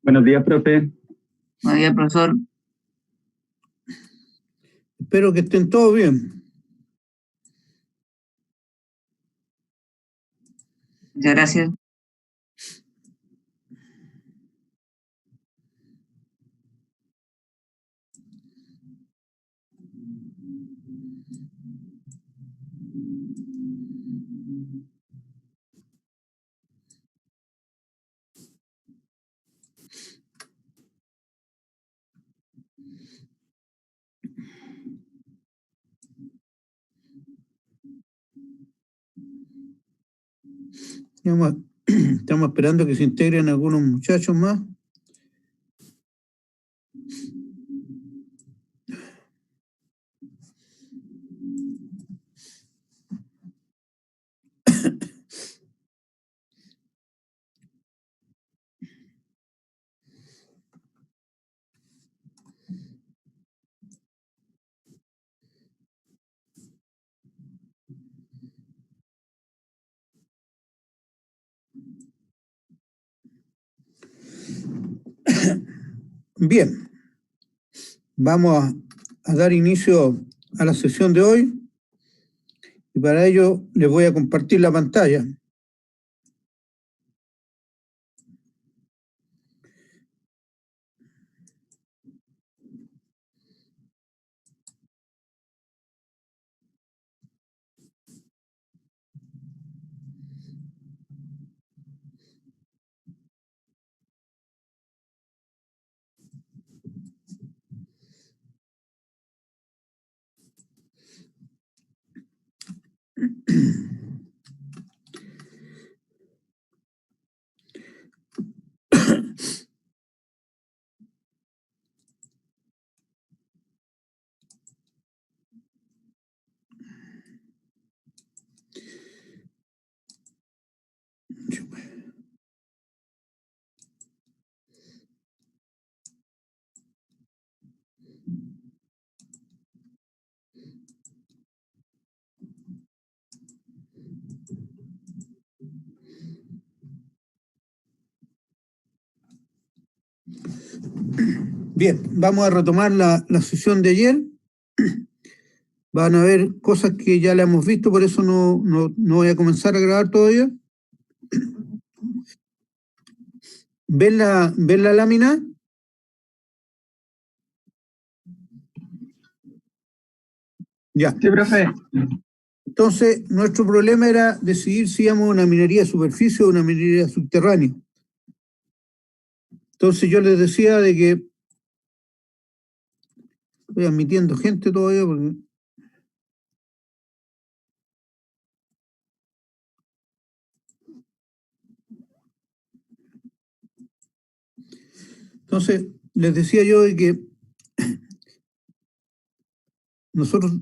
Buenos días, profe. Buenos días, profesor. Espero que estén todos bien. Muchas gracias. Estamos esperando que se integren algunos muchachos más. Bien, vamos a dar inicio a la sesión de hoy y para ello les voy a compartir la pantalla. Bien, vamos a retomar la sesión de ayer. Van a ver cosas que ya la hemos visto, por eso no voy a comenzar a grabar todavía. ¿Ven la lámina? Ya. Sí, profe. Entonces, nuestro problema era decidir si íbamos a una minería de superficie o una minería subterránea. Entonces yo les decía de que estoy admitiendo gente todavía porque entonces les decía yo de que nosotros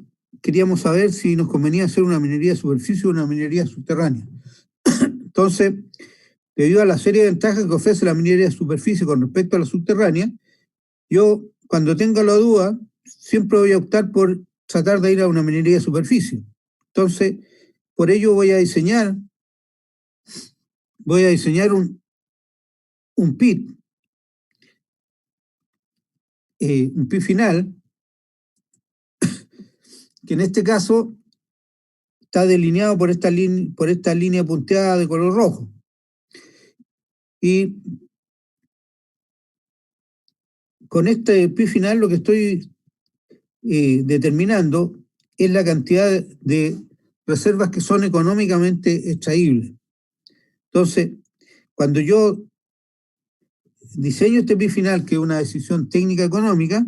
queríamos saber si nos convenía hacer una minería de superficie o una minería subterránea. Entonces, debido a la serie de ventajas que ofrece la minería de superficie con respecto a la subterránea, yo cuando tenga la duda siempre voy a optar por tratar de ir a una minería de superficie. Entonces, por ello voy a diseñar un pit, un pit final, que en este caso está delineado por esta línea punteada de color rojo. Y con este pit final lo que estoy determinando es la cantidad de reservas que son económicamente extraíbles. Entonces, cuando yo diseño este pit final, que es una decisión técnica económica,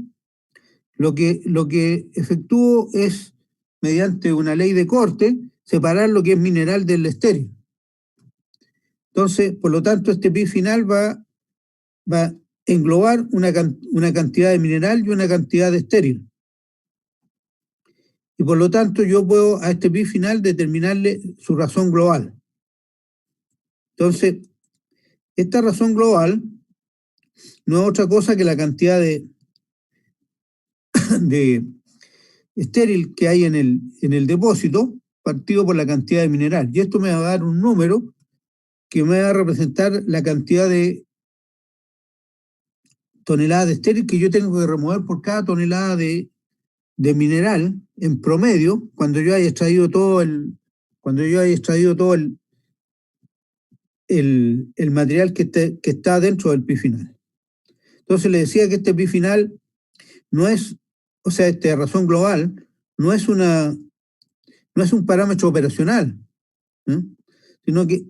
lo que efectúo es, mediante una ley de corte, separar lo que es mineral del estéril. Entonces, por lo tanto, este pit final va a englobar una cantidad de mineral y una cantidad de estéril. Y por lo tanto, yo puedo a este pit final determinarle su razón global. Entonces, esta razón global no es otra cosa que la cantidad de estéril que hay en el depósito partido por la cantidad de mineral. Y esto me va a dar un número que me va a representar la cantidad de toneladas de estéril que yo tengo que remover por cada tonelada de mineral en promedio cuando yo haya extraído todo el material que está dentro del PIB final. Entonces le decía que este PIB final no es, o sea, esta razón global no es un parámetro operacional, ¿eh? Sino que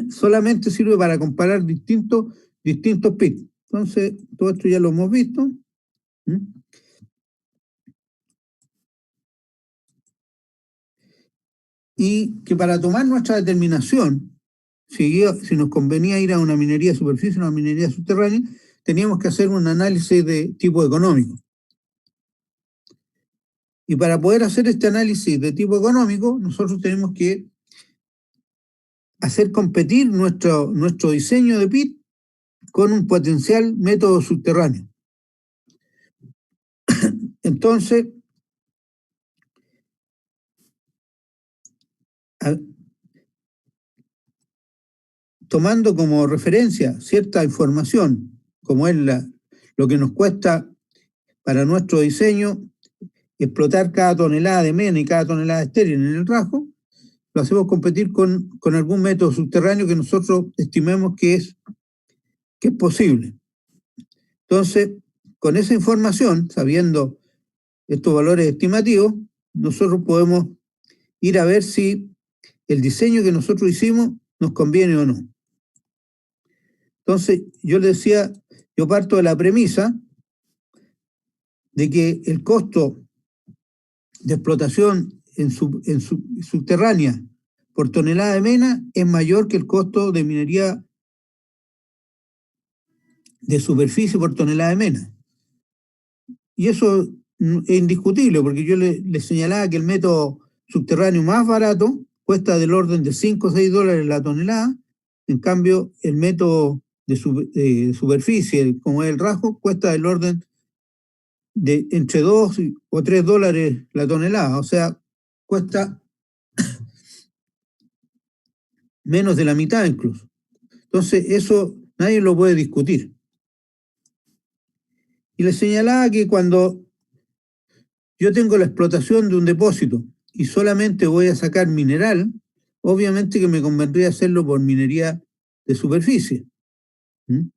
solamente sirve para comparar distintos PIB. Entonces, todo esto ya lo hemos visto. ¿Eh? Y que para tomar nuestra determinación, si nos convenía ir a una minería de superficie o una minería subterránea, teníamos que hacer un análisis de tipo económico. Y para poder hacer este análisis de tipo económico, nosotros tenemos que hacer competir nuestro diseño de PIB con un potencial método subterráneo. Entonces, tomando como referencia cierta información, como es lo que nos cuesta para nuestro diseño explotar cada tonelada de mena y cada tonelada de estéril en el rasgo, lo hacemos competir con algún método subterráneo que nosotros estimemos que es posible. Entonces, con esa información, sabiendo estos valores estimativos, nosotros podemos ir a ver si el diseño que nosotros hicimos nos conviene o no. Entonces, yo le decía, yo parto de la premisa de que el costo de explotación subterránea por tonelada de mena es mayor que el costo de minería de superficie por tonelada de mena. Y eso es indiscutible, porque yo le señalaba que el método subterráneo más barato cuesta del orden de 5 o 6 dólares la tonelada, en cambio el método de superficie, como es el rasgo, cuesta del orden de entre 2 o 3 dólares la tonelada, o sea, cuesta menos de la mitad incluso. Entonces eso nadie lo puede discutir. Y le señalaba que cuando yo tengo la explotación de un depósito y solamente voy a sacar mineral, obviamente que me convendría hacerlo por minería de superficie. ¿Mm?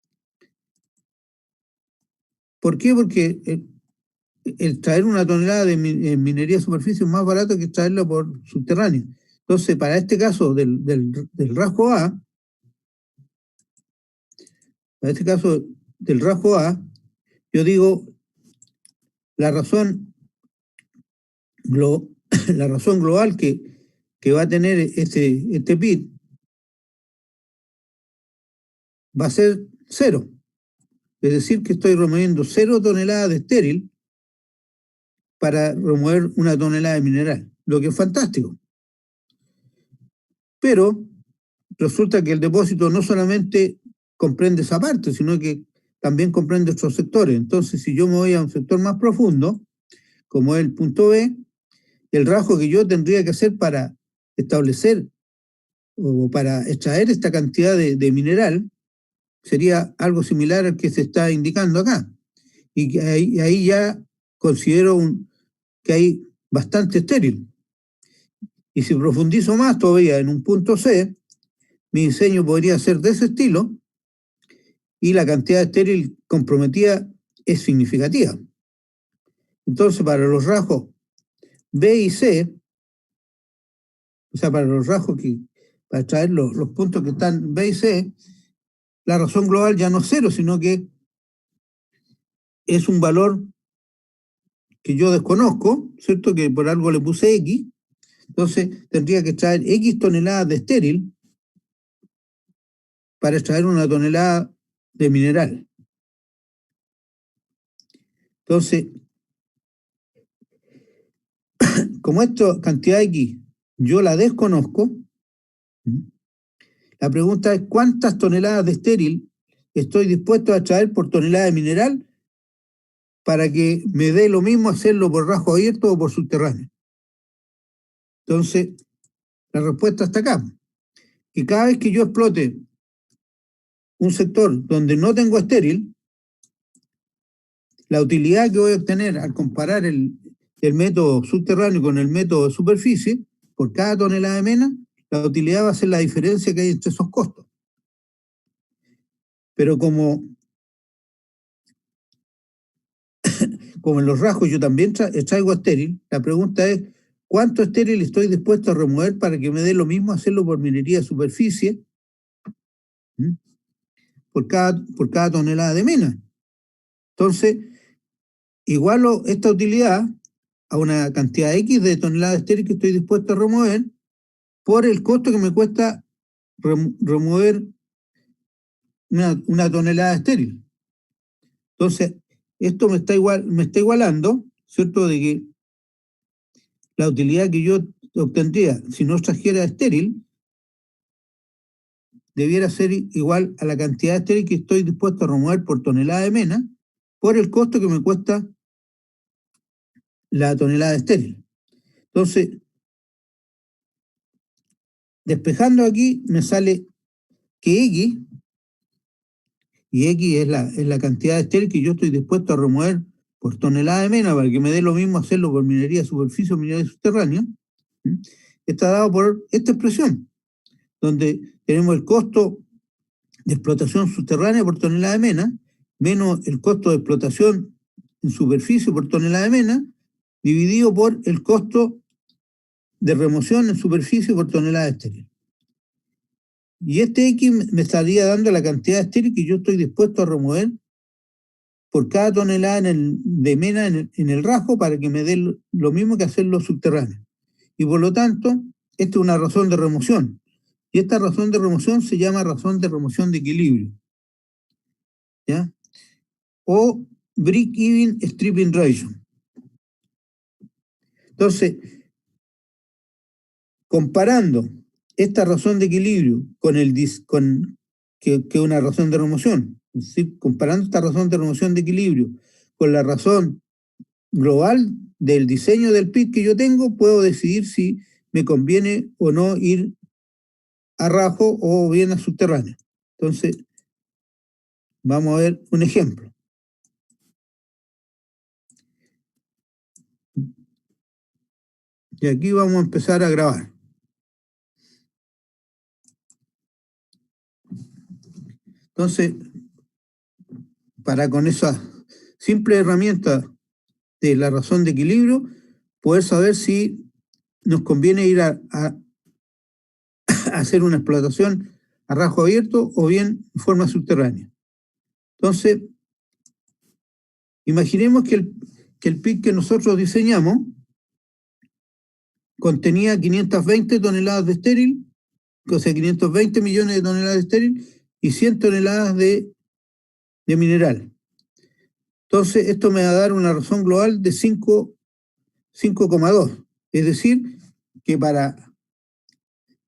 ¿Por qué? Porque el traer una tonelada de minería de superficie es más barato que traerla por subterráneo. Entonces, para este caso del rasgo A, yo digo, la razón global que va a tener este PIB va a ser 0. Es decir, que estoy removiendo 0 toneladas de estéril para remover 1 tonelada de mineral, lo que es fantástico. Pero resulta que el depósito no solamente comprende esa parte, sino que también comprende otros sectores. Entonces, si yo me voy a un sector más profundo, como es el punto B, el rasgo que yo tendría que hacer para establecer o para extraer esta cantidad de mineral sería algo similar al que se está indicando acá. Y que ahí ya considero que hay bastante estéril. Y si profundizo más todavía en un punto C, mi diseño podría ser de ese estilo y la cantidad de estéril comprometida es significativa. Entonces, para los rasgos B y C, o sea, para los rasgos para extraer los puntos que están B y C, la razón global ya no es 0, sino que es un valor que yo desconozco, ¿cierto? Que por algo le puse X. Entonces, tendría que extraer X toneladas de estéril para extraer 1 tonelada de mineral. Entonces, como esta cantidad X yo la desconozco, la pregunta es ¿cuántas toneladas de estéril estoy dispuesto a extraer por tonelada de mineral para que me dé lo mismo hacerlo por rasgo abierto o por subterráneo? Entonces, la respuesta está acá. Que cada vez que yo explote un sector donde no tengo estéril, la utilidad que voy a obtener al comparar el método subterráneo con el método de superficie, por cada tonelada de mena, la utilidad va a ser la diferencia que hay entre esos costos. Pero como en los rasgos yo también traigo estéril, la pregunta es, ¿cuánto estéril estoy dispuesto a remover para que me dé lo mismo hacerlo por minería de superficie? ¿Mm? Por cada tonelada de mena. Entonces, igualo esta utilidad a una cantidad X de toneladas estéril que estoy dispuesto a remover por el costo que me cuesta remover una tonelada estéril. Entonces, esto me está igualando, ¿cierto? De que la utilidad que yo obtendría si no trajera estéril debiera ser igual a la cantidad estéril que estoy dispuesto a remover por tonelada de mena por el costo que me cuesta la tonelada estéril. Entonces, despejando aquí, me sale que X, y X es la cantidad de estéril que yo estoy dispuesto a remover por tonelada de mena para que me dé lo mismo hacerlo por minería de superficie o minería subterránea, está dado por esta expresión, donde tenemos el costo de explotación subterránea por tonelada de mena, menos el costo de explotación en superficie por tonelada de mena, dividido por el costo de remoción en superficie por tonelada estéril. Y este X me estaría dando la cantidad de estéril que yo estoy dispuesto a remover por cada tonelada de mena en el rasgo para que me dé lo mismo que hacerlo subterráneo. Y por lo tanto, esta es una razón de remoción. Y esta razón de remoción se llama razón de remoción de equilibrio, ¿ya? O break-even stripping ratio. Entonces, comparando esta razón de equilibrio con que una razón de remoción, es decir, comparando esta razón de remoción de equilibrio con la razón global del diseño del PIT que yo tengo, puedo decidir si me conviene o no ir a rajo o bien a subterráneo. Entonces, vamos a ver un ejemplo. Y aquí vamos a empezar a grabar. Entonces, para con esa simple herramienta de la razón de equilibrio, poder saber si nos conviene ir a hacer una explotación a rajo abierto o bien en forma subterránea. Entonces, imaginemos que el PIT que nosotros diseñamos contenía 520 toneladas de estéril, o sea, 520 millones de toneladas de estéril y 100 toneladas de mineral. Entonces, esto me va a dar una razón global de 5,2. Es decir, que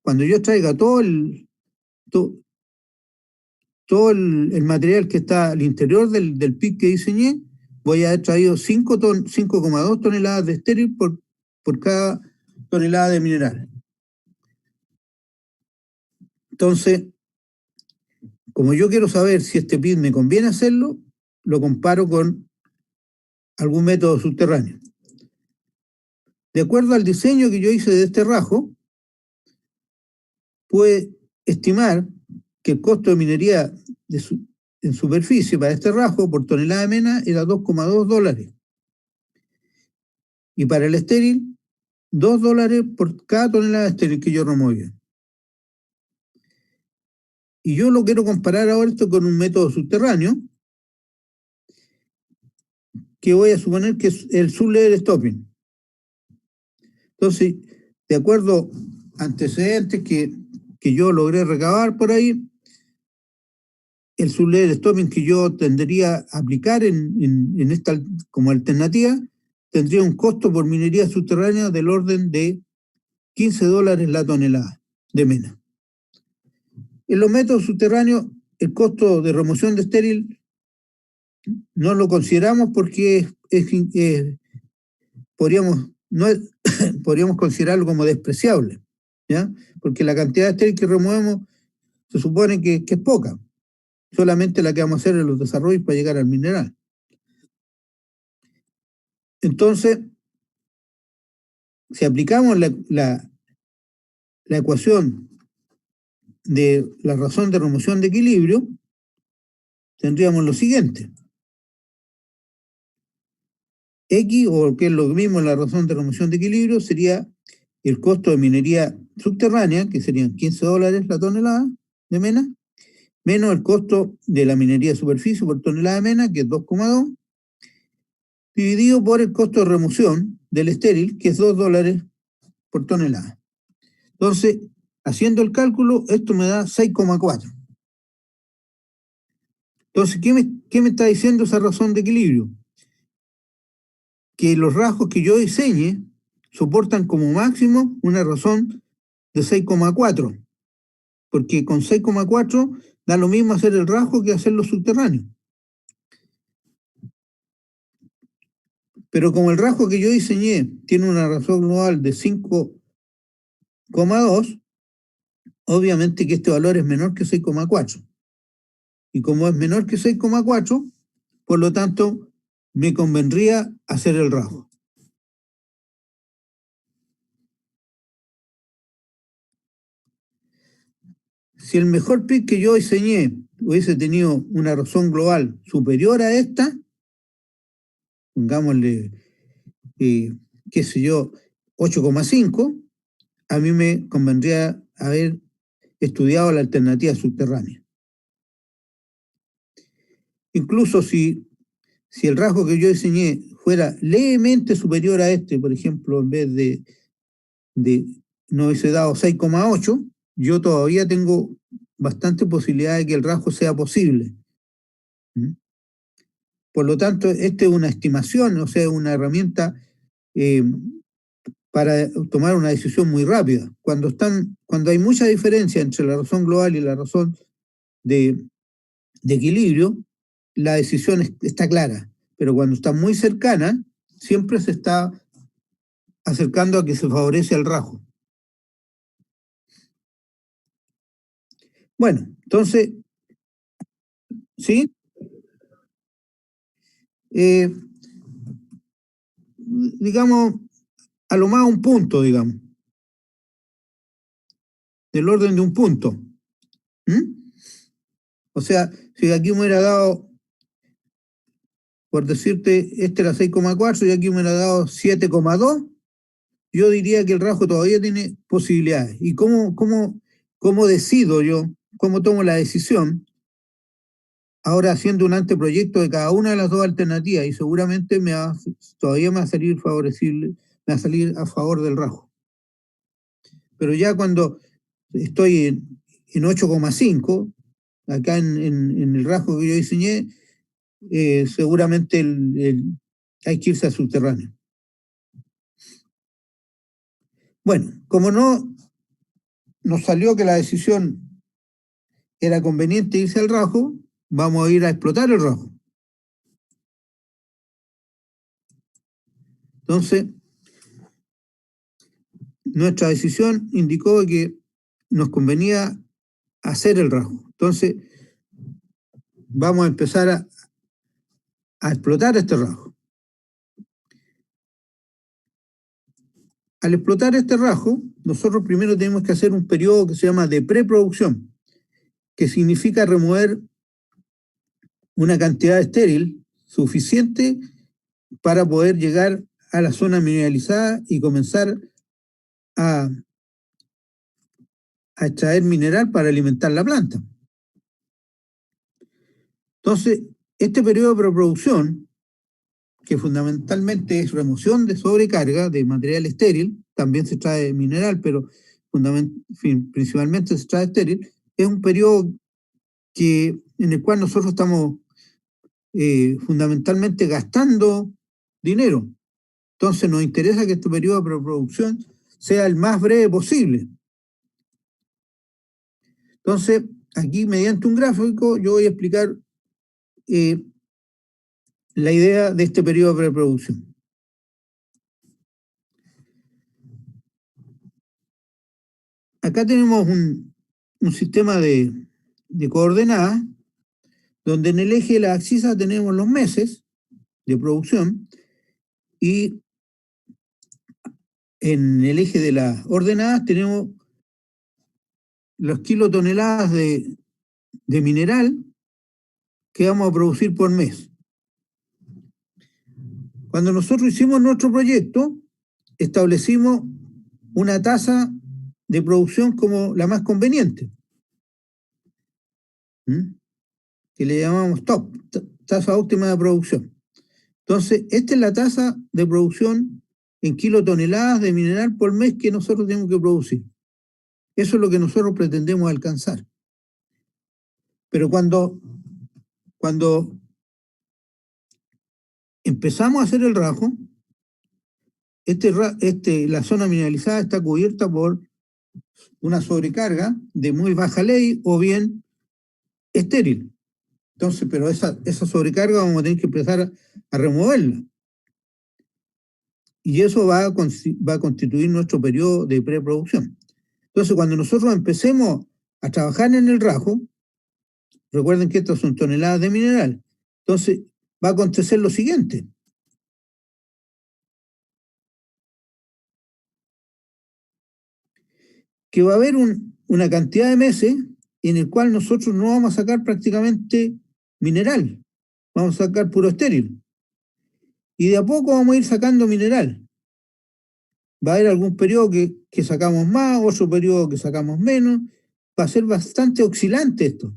cuando yo traiga todo el material que está al interior del PIC que diseñé, voy a haber traído 5,2 toneladas de estéril por cada tonelada de mineral. Entonces, como yo quiero saber si este PIC me conviene hacerlo, lo comparo con algún método subterráneo. De acuerdo al diseño que yo hice de este rajo, pude estimar que el costo de minería en superficie para este rajo por tonelada de mena era $2,2. Y para el estéril, $2 por cada tonelada de estéril que yo removía. Y yo lo quiero comparar ahora esto con un método subterráneo, que voy a suponer que es el sublevel stopping. Entonces, de acuerdo a antecedentes que yo logré recabar por ahí, el sublevel stopping que yo tendría a aplicar en esta como alternativa, tendría un costo por minería subterránea del orden de $15 la tonelada de mena. En los métodos subterráneos, el costo de remoción de estéril no lo consideramos porque podríamos considerarlo como despreciable, ¿ya? Porque la cantidad de estéril que removemos se supone que es poca, solamente la que vamos a hacer en los desarrollos para llegar al mineral. Entonces, si aplicamos la ecuación de la razón de remoción de equilibrio, tendríamos lo siguiente. X, o que es lo mismo la razón de remoción de equilibrio, sería el costo de minería subterránea, que serían $15 la tonelada de mena, menos el costo de la minería de superficie por tonelada de mena, que es 2,2, dividido por el costo de remoción del estéril, que es $2 por tonelada. Entonces, haciendo el cálculo, esto me da 6,4. Entonces, ¿qué me está diciendo esa razón de equilibrio? Que los rasgos que yo diseñe soportan como máximo una razón de 6,4, porque con 6,4 da lo mismo hacer el rasgo que hacerlo subterráneo. Pero como el rasgo que yo diseñé tiene una razón global de 5,2, obviamente que este valor es menor que 6,4. Y como es menor que 6,4, por lo tanto, me convendría hacer el rasgo. Si el mejor PIC que yo diseñé hubiese tenido una razón global superior a esta, pongámosle, qué sé yo, 8,5, a mí me convendría haber estudiado la alternativa subterránea. Incluso si el rasgo que yo diseñé fuera levemente superior a este, por ejemplo, en vez de no hubiese dado 6,8, yo todavía tengo bastante posibilidad de que el rasgo sea posible. Por lo tanto, esta es una estimación, o sea, una herramienta para tomar una decisión muy rápida. Cuando hay mucha diferencia entre la razón global y la razón de equilibrio, la decisión está clara. Pero cuando está muy cercana, siempre se está acercando a que se favorece el rasgo. Bueno, entonces, ¿sí? Digamos, a lo más un punto, digamos. Del orden de un punto. O sea, si aquí me hubiera dado, por decirte, este era 6,4 y aquí me hubiera dado 7,2, yo diría que el rasgo todavía tiene posibilidades. ¿Y cómo decido yo? ¿Cómo tomo la decisión? Ahora haciendo un anteproyecto de cada una de las dos alternativas y seguramente todavía me va a salir favorecible, me va a salir a favor del rasgo. Pero ya cuando estoy en 8,5, acá en el rasgo que yo diseñé, seguramente hay que irse a subterráneo. Bueno, como no nos salió que la decisión era conveniente irse al rasgo, vamos a ir a explotar el rasgo. Entonces, nuestra decisión indicó que nos convenía hacer el rasgo. Entonces, vamos a empezar a explotar este rasgo. Al explotar este rasgo, nosotros primero tenemos que hacer un periodo que se llama de preproducción, que significa remover una cantidad estéril suficiente para poder llegar a la zona mineralizada y comenzar a extraer mineral para alimentar la planta. Entonces, este periodo de preproducción, que fundamentalmente es remoción de sobrecarga de material estéril, también se extrae mineral, pero principalmente se extrae estéril, es un periodo en el cual nosotros estamos fundamentalmente gastando dinero. Entonces nos interesa que este periodo de preproducción sea el más breve posible. Entonces, aquí mediante un gráfico yo voy a explicar la idea de este periodo de preproducción. Acá tenemos un sistema de coordenadas, donde en el eje de la abscisa tenemos los meses de producción y en el eje de las ordenadas tenemos los kilotoneladas de mineral que vamos a producir por mes. Cuando nosotros hicimos nuestro proyecto, establecimos una tasa de producción como la más conveniente, que le llamamos TOP, tasa óptima de producción. Entonces, esta es la tasa de producción en kilotoneladas de mineral por mes que nosotros tenemos que producir. Eso es lo que nosotros pretendemos alcanzar. Pero cuando empezamos a hacer el rajo, la zona mineralizada está cubierta por una sobrecarga de muy baja ley o bien estéril. Entonces, pero esa sobrecarga vamos a tener que empezar a removerla. Y eso va a constituir nuestro periodo de preproducción. Entonces, cuando nosotros empecemos a trabajar en el rajo, recuerden que estas son toneladas de mineral, entonces va a acontecer lo siguiente. Que va a haber una cantidad de meses en el cual nosotros no vamos a sacar prácticamente mineral, vamos a sacar puro estéril. Y de a poco vamos a ir sacando mineral. Va a haber algún periodo que sacamos más, otro periodo que sacamos menos. Va a ser bastante oscilante esto.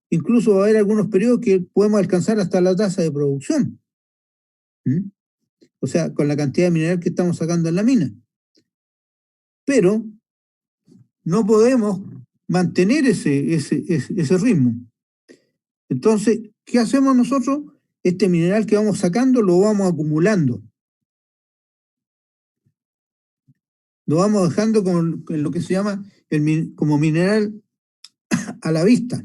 Incluso va a haber algunos periodos que podemos alcanzar hasta la tasa de producción. O sea, con la cantidad de mineral que estamos sacando en la mina. Pero no podemos mantener ese ritmo. Entonces, ¿qué hacemos nosotros? Este mineral que vamos sacando lo vamos acumulando. Lo vamos dejando con lo que se llama como mineral a la vista.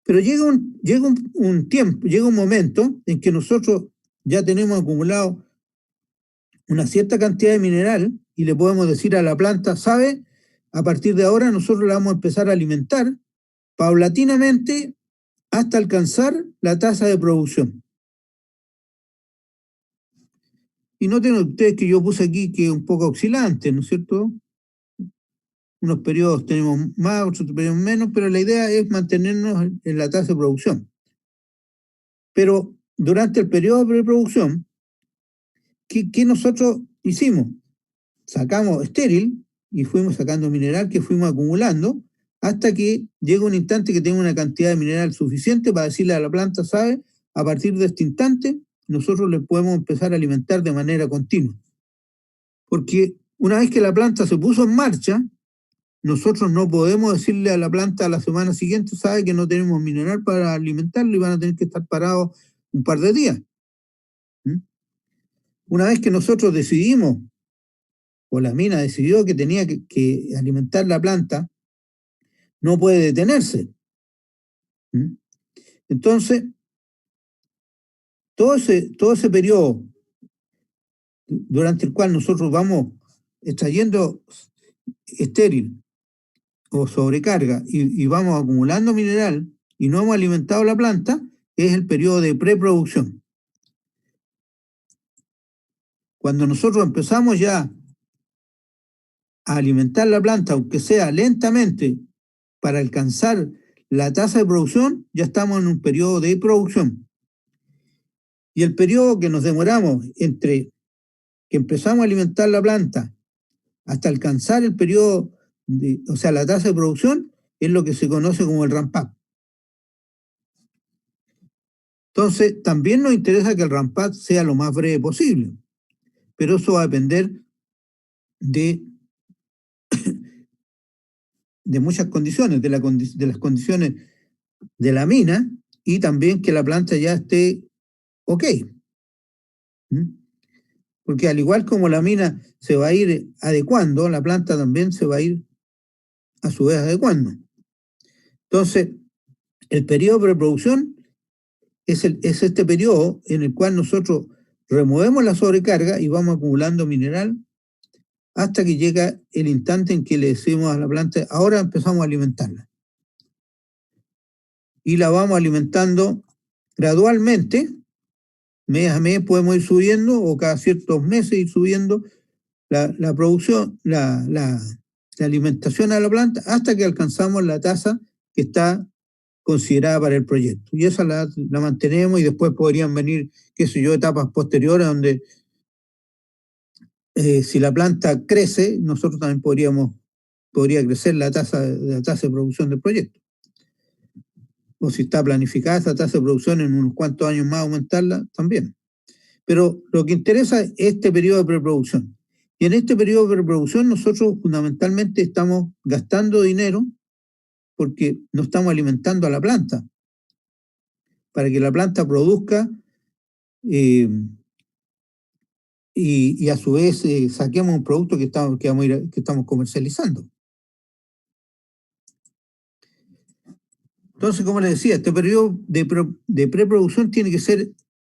Pero llega un tiempo, llega un momento en que nosotros ya tenemos acumulado una cierta cantidad de mineral y le podemos decir a la planta, ¿sabe? A partir de ahora nosotros la vamos a empezar a alimentar paulatinamente hasta alcanzar la tasa de producción. Y noten ustedes que yo puse aquí que es un poco oscilante, ¿no es cierto? Unos periodos tenemos más, otros periodos menos, pero la idea es mantenernos en la tasa de producción. Pero durante el periodo de preproducción, ¿qué nosotros hicimos? Sacamos estéril y fuimos sacando mineral que fuimos acumulando hasta que llega un instante que tenga una cantidad de mineral suficiente para decirle a la planta, ¿sabe? A partir de este instante, nosotros le podemos empezar a alimentar de manera continua. Porque una vez que la planta se puso en marcha, nosotros no podemos decirle a la planta a la semana siguiente, sabe que no tenemos mineral para alimentarlo y van a tener que estar parados un par de días. Una vez que nosotros decidimos, o la mina decidió que tenía que alimentar la planta, no puede detenerse. Entonces, todo ese periodo durante el cual nosotros vamos extrayendo estéril o sobrecarga y vamos acumulando mineral y no hemos alimentado la planta, es el periodo de preproducción. Cuando nosotros empezamos ya a alimentar la planta, aunque sea lentamente, para alcanzar la tasa de producción, ya estamos en un periodo de producción. Y el periodo que nos demoramos entre que empezamos a alimentar la planta hasta alcanzar el periodo, o sea, la tasa de producción, es lo que se conoce como el ramp-up. Entonces, también nos interesa que el ramp-up sea lo más breve posible, pero eso va a depender de muchas condiciones, de las condiciones de la mina y también que la planta ya esté ok. Porque al igual como la mina se va a ir adecuando, la planta también se va a ir a su vez adecuando. Entonces, el periodo de preproducción es este periodo en el cual nosotros removemos la sobrecarga y vamos acumulando mineral hasta que llega el instante en que le decimos a la planta, ahora empezamos a alimentarla. Y la vamos alimentando gradualmente mes a mes podemos ir subiendo, o cada ciertos meses ir subiendo la producción, la alimentación a la planta, hasta que alcanzamos la tasa que está considerada para el proyecto. Y esa la mantenemos, y después podrían venir, qué sé yo, etapas posteriores donde si la planta crece, nosotros también podría crecer la tasa de producción del proyecto. O si está planificada esa tasa de producción, en unos cuantos años más aumentarla también. Pero lo que interesa es este periodo de preproducción. Y en este periodo de preproducción nosotros fundamentalmente estamos gastando dinero porque no estamos alimentando a la planta para que la planta produzca y a su vez saquemos un producto que estamos comercializando. Entonces, como les decía, este periodo de preproducción tiene que ser,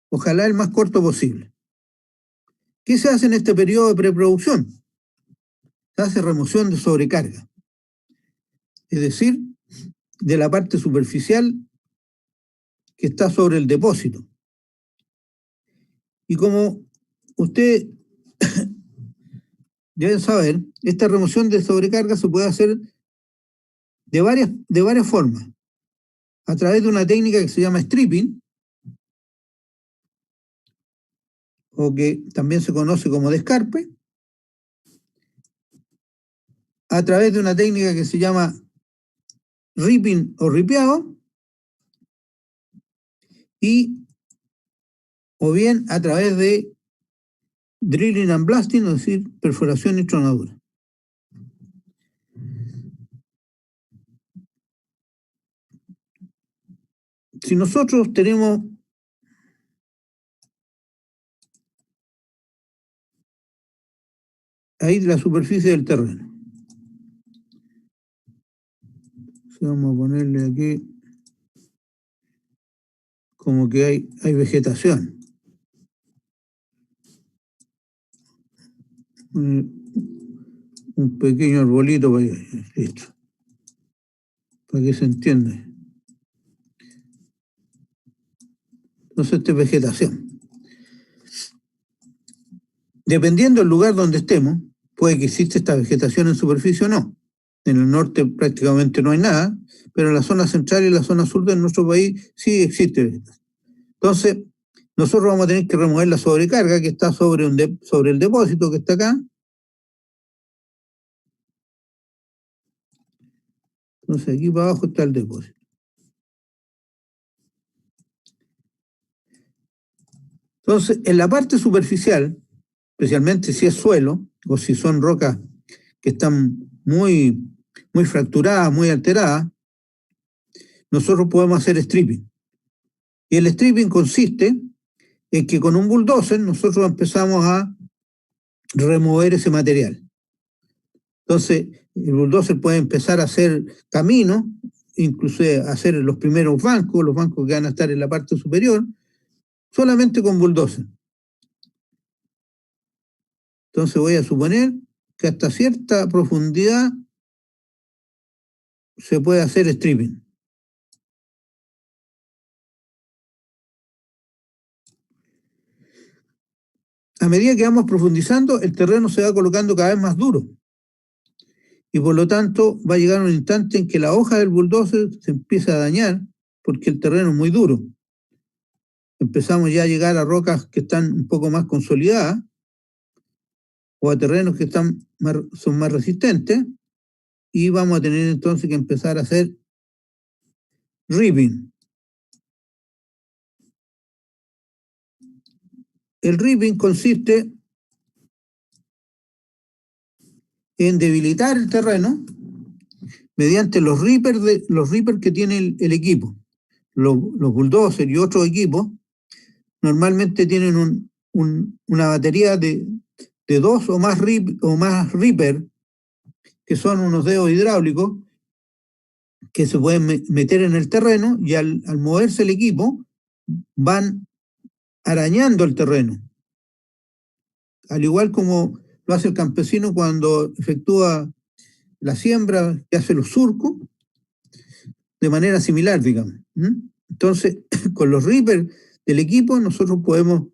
ojalá, el más corto posible. ¿Qué se hace en este periodo de preproducción? Se hace remoción de sobrecarga, es decir, de la parte superficial que está sobre el depósito. Y como ustedes deben saber, esta remoción de sobrecarga se puede hacer de varias formas. A través de una técnica que se llama stripping, o que también se conoce como descarpe, a través de una técnica que se llama ripping o ripeado, o bien a través de drilling and blasting, es decir, perforación y tronadura. Si nosotros tenemos ahí la superficie del terreno, vamos a ponerle aquí como que hay vegetación. Un pequeño arbolito para allá, listo, para que se entienda. Entonces, esta es vegetación. Dependiendo del lugar donde estemos, puede que exista esta vegetación en superficie o no. En el norte prácticamente no hay nada, pero en la zona central y la zona sur de nuestro país sí existe vegetación. Entonces, nosotros vamos a tener que remover la sobrecarga que está sobre el depósito que está acá. Entonces, aquí para abajo está el depósito. Entonces, en la parte superficial, especialmente si es suelo o si son rocas que están muy fracturadas, muy alteradas, nosotros podemos hacer stripping. Y el stripping consiste en que con un bulldozer nosotros empezamos a remover ese material. Entonces, el bulldozer puede empezar a hacer caminos, incluso hacer los primeros bancos, los bancos que van a estar en la parte superior, solamente con bulldozer. Entonces voy a suponer que hasta cierta profundidad se puede hacer stripping. A medida que vamos profundizando, el terreno se va colocando cada vez más duro. Y por lo tanto va a llegar un instante en que la hoja del bulldozer se empieza a dañar porque el terreno es muy duro. Empezamos ya a llegar a rocas que están un poco más consolidadas o a terrenos que son más resistentes, y vamos a tener entonces que empezar a hacer ripping. El ripping consiste en debilitar el terreno mediante los rippers que tiene el equipo. Los bulldozers y otros equipos normalmente tienen una batería de 2 o más rippers, que son unos dedos hidráulicos que se pueden meter en el terreno, y al moverse el equipo van arañando el terreno. Al igual como lo hace el campesino cuando efectúa la siembra, que hace los surcos, de manera similar, digamos. Entonces, con los rippers del equipo, nosotros podemos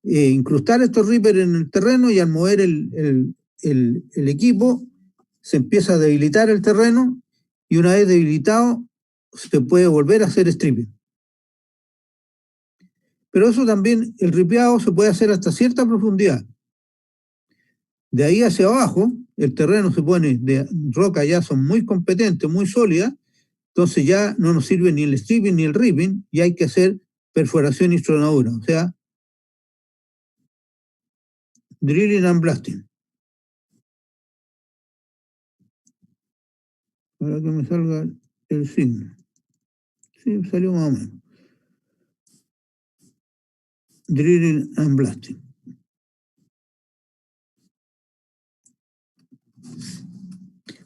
incrustar estos rippers en el terreno y al mover el equipo se empieza a debilitar el terreno y una vez debilitado se puede volver a hacer stripping. Pero eso también, el ripeado se puede hacer hasta cierta profundidad. De ahí hacia abajo, el terreno se pone de roca, ya son muy competentes, muy sólidas, entonces ya no nos sirve ni el stripping ni el ripping, y hay que hacer perforación y tronadura, o sea, drilling and blasting. Para que me salga el signo. Sí, salió más o menos. Drilling and blasting.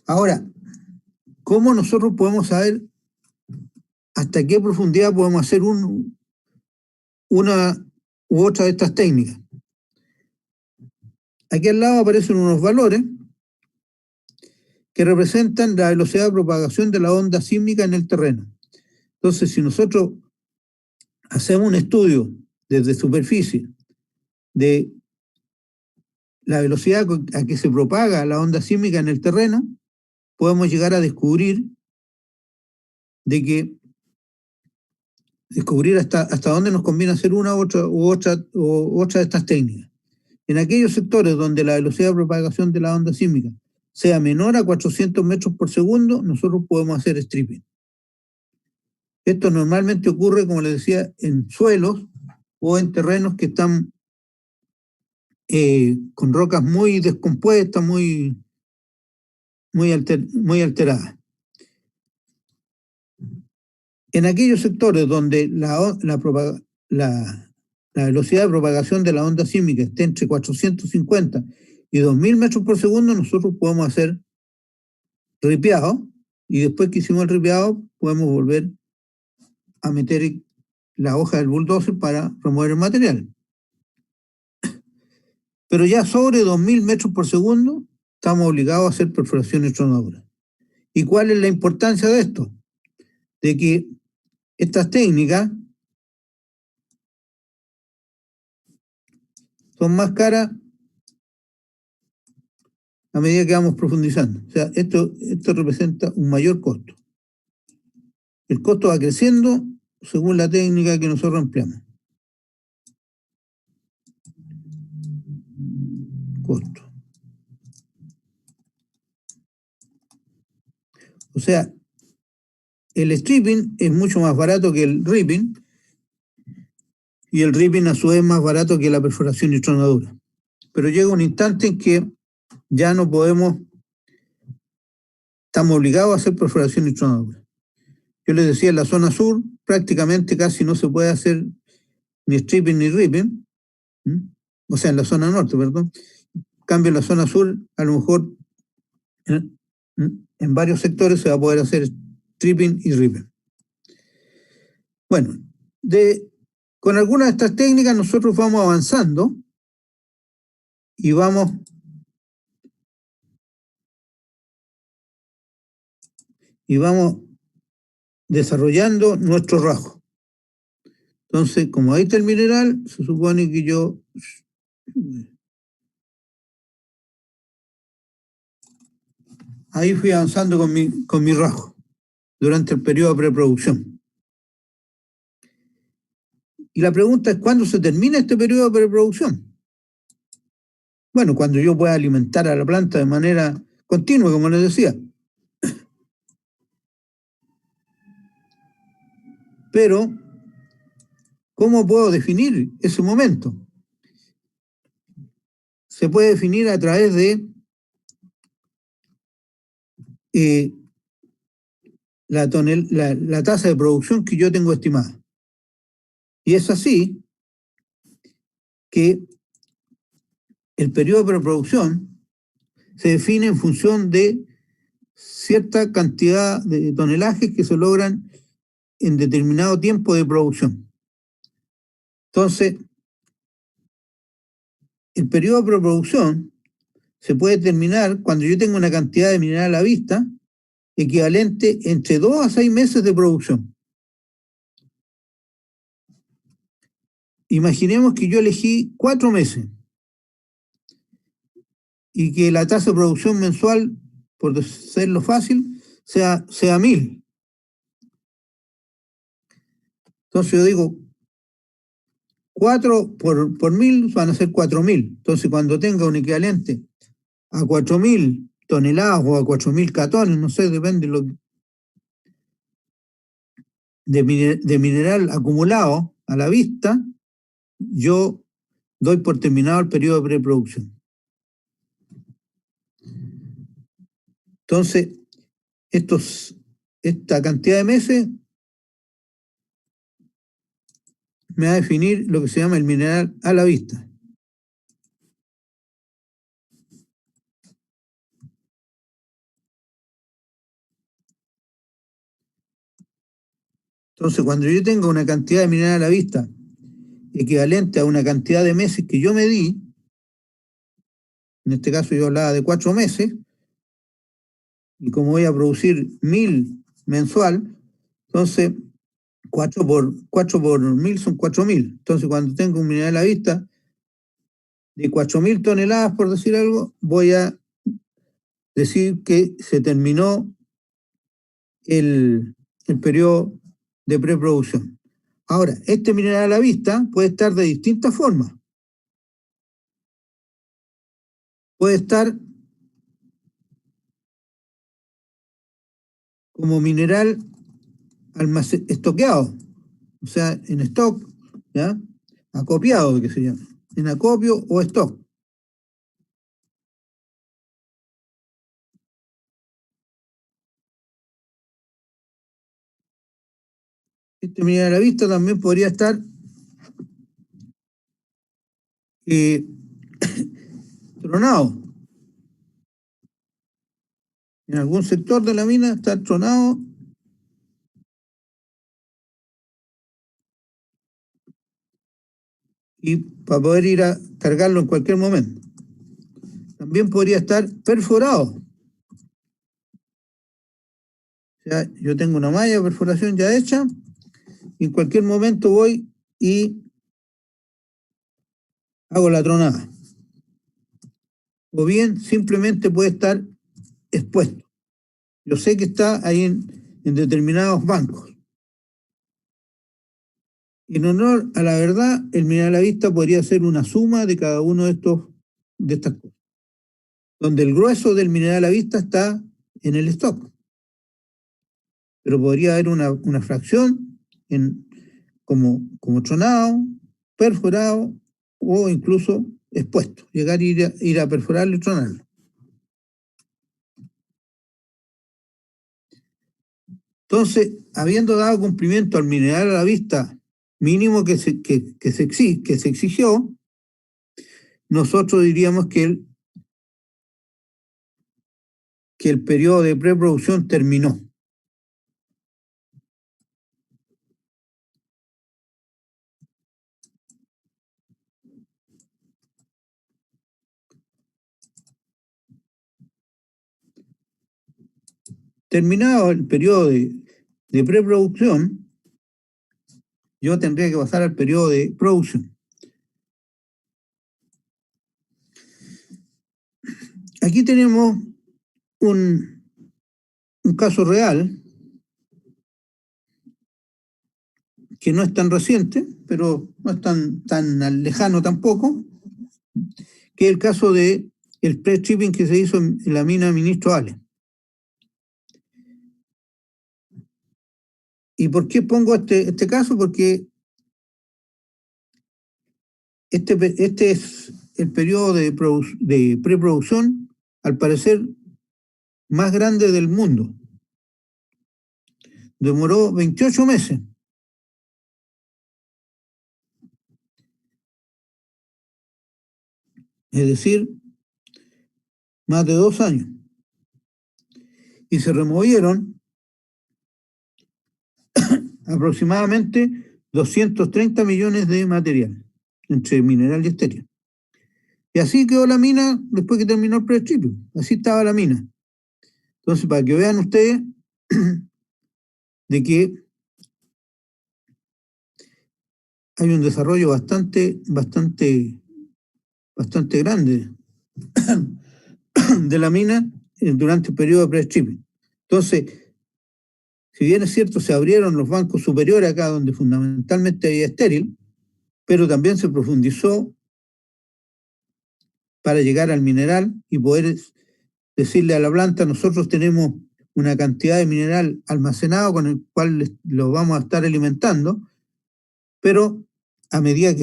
Ahora, ¿cómo nosotros podemos saber hasta qué profundidad podemos hacer una u otra de estas técnicas? Aquí al lado aparecen unos valores que representan la velocidad de propagación de la onda sísmica en el terreno. Entonces, si nosotros hacemos un estudio desde superficie de la velocidad a que se propaga la onda sísmica en el terreno, podemos llegar a descubrir hasta dónde nos conviene hacer una u otra de estas técnicas. En aquellos sectores donde la velocidad de propagación de la onda sísmica sea menor a 400 metros por segundo, nosotros podemos hacer stripping. Esto normalmente ocurre, como les decía, en suelos o en terrenos que están con rocas muy descompuestas, muy alteradas. En aquellos sectores donde la velocidad de propagación de la onda sísmica esté entre 450 y 2000 metros por segundo, nosotros podemos hacer ripeado, y después que hicimos el ripeado podemos volver a meter la hoja del bulldozer para remover el material. Pero ya sobre 2000 metros por segundo estamos obligados a hacer perforación y tronadura. ¿Y cuál es la importancia de esto? De que estas técnicas son más caras a medida que vamos profundizando. O sea, esto representa un mayor costo. El costo va creciendo según la técnica que nosotros empleamos. Costo. O sea, el stripping es mucho más barato que el ripping, y el ripping a su vez es más barato que la perforación y tronadura. Pero llega un instante en que ya no podemos, estamos obligados a hacer perforación y tronadura. Yo les decía, en la zona sur prácticamente casi no se puede hacer ni stripping ni ripping, o sea, en la zona norte, perdón. En cambio, en la zona sur, a lo mejor en varios sectores se va a poder hacer stripping y ripping. Bueno, con algunas de estas técnicas nosotros vamos avanzando y vamos desarrollando nuestro rajo. Entonces, como ahí está el mineral, se supone que yo ahí fui avanzando con mi rajo durante el periodo de preproducción. Y la pregunta es, ¿cuándo se termina este periodo de preproducción? Bueno, cuando yo pueda alimentar a la planta de manera continua, como les decía. Pero, ¿cómo puedo definir ese momento? Se puede definir a través de la tasa de producción que yo tengo estimada. Y es así que el periodo de preproducción se define en función de cierta cantidad de tonelajes que se logran en determinado tiempo de producción. Entonces, el periodo de preproducción se puede determinar cuando yo tengo una cantidad de mineral a la vista equivalente entre 2 a 6 meses de producción. imaginemos que yo elegí 4 meses y que la tasa de producción mensual, por decirlo fácil, sea 1000. Entonces yo digo, 4 por 1000 van a ser 4000. Entonces cuando tenga un equivalente a 4000 toneladas o a 4000 catones, no sé, depende de mineral acumulado a la vista, yo doy por terminado el periodo de preproducción. Entonces, esta cantidad de meses me va a definir lo que se llama el mineral a la vista. Entonces, cuando yo tenga una cantidad de mineral a la vista equivalente a una cantidad de meses que yo medí, en este caso yo hablaba de 4 meses, y como voy a producir 1000 mensual, entonces 4 por 1000 son 4000. Entonces, cuando tengo un mineral a la vista de 4000 toneladas, por decir algo, voy a decir que se terminó el periodo de preproducción. Ahora, este mineral a la vista puede estar de distintas formas. Puede estar como mineral estoqueado, o sea, en stock, ¿ya? Acopiado, que se llama, en acopio o stock. Este mineral a la vista también podría estar tronado. En algún sector de la mina está tronado y para poder ir a cargarlo en cualquier momento. También podría estar perforado. O sea, yo tengo una malla de perforación ya hecha y en cualquier momento voy y hago la tronada. O bien simplemente puede estar expuesto. Yo sé que está ahí en determinados bancos. En honor a la verdad, el mineral a la vista podría ser una suma de cada uno de estas cosas, donde el grueso del mineral a la vista está en el stock. Pero podría haber una fracción como tronado, perforado o incluso expuesto, llegar a ir a perforarlo y tronarlo. Entonces, habiendo dado cumplimiento al mineral a la vista mínimo que se exigió, nosotros diríamos que el periodo de preproducción terminó. Terminado el periodo de preproducción, yo tendría que pasar al periodo de producción. Aquí tenemos un caso real que no es tan reciente, pero no es tan lejano tampoco, que es el caso de el pre-stripping que se hizo en la mina Ministro Ale. ¿Y por qué pongo este caso? Porque este es el periodo de preproducción, al parecer, más grande del mundo. Demoró 28 meses. Es decir, más de 2 años. Y se removieron aproximadamente 230 millones de material, entre mineral y estéreo. Y así quedó la mina después que terminó el pre-stripping. Así estaba la mina. Entonces, para que vean ustedes de que hay un desarrollo bastante grande de la mina durante el periodo de pre-stripping. Entonces, si bien es cierto, se abrieron los bancos superiores acá, donde fundamentalmente había estéril, pero también se profundizó para llegar al mineral y poder decirle a la planta: nosotros tenemos una cantidad de mineral almacenado con el cual lo vamos a estar alimentando, pero a medida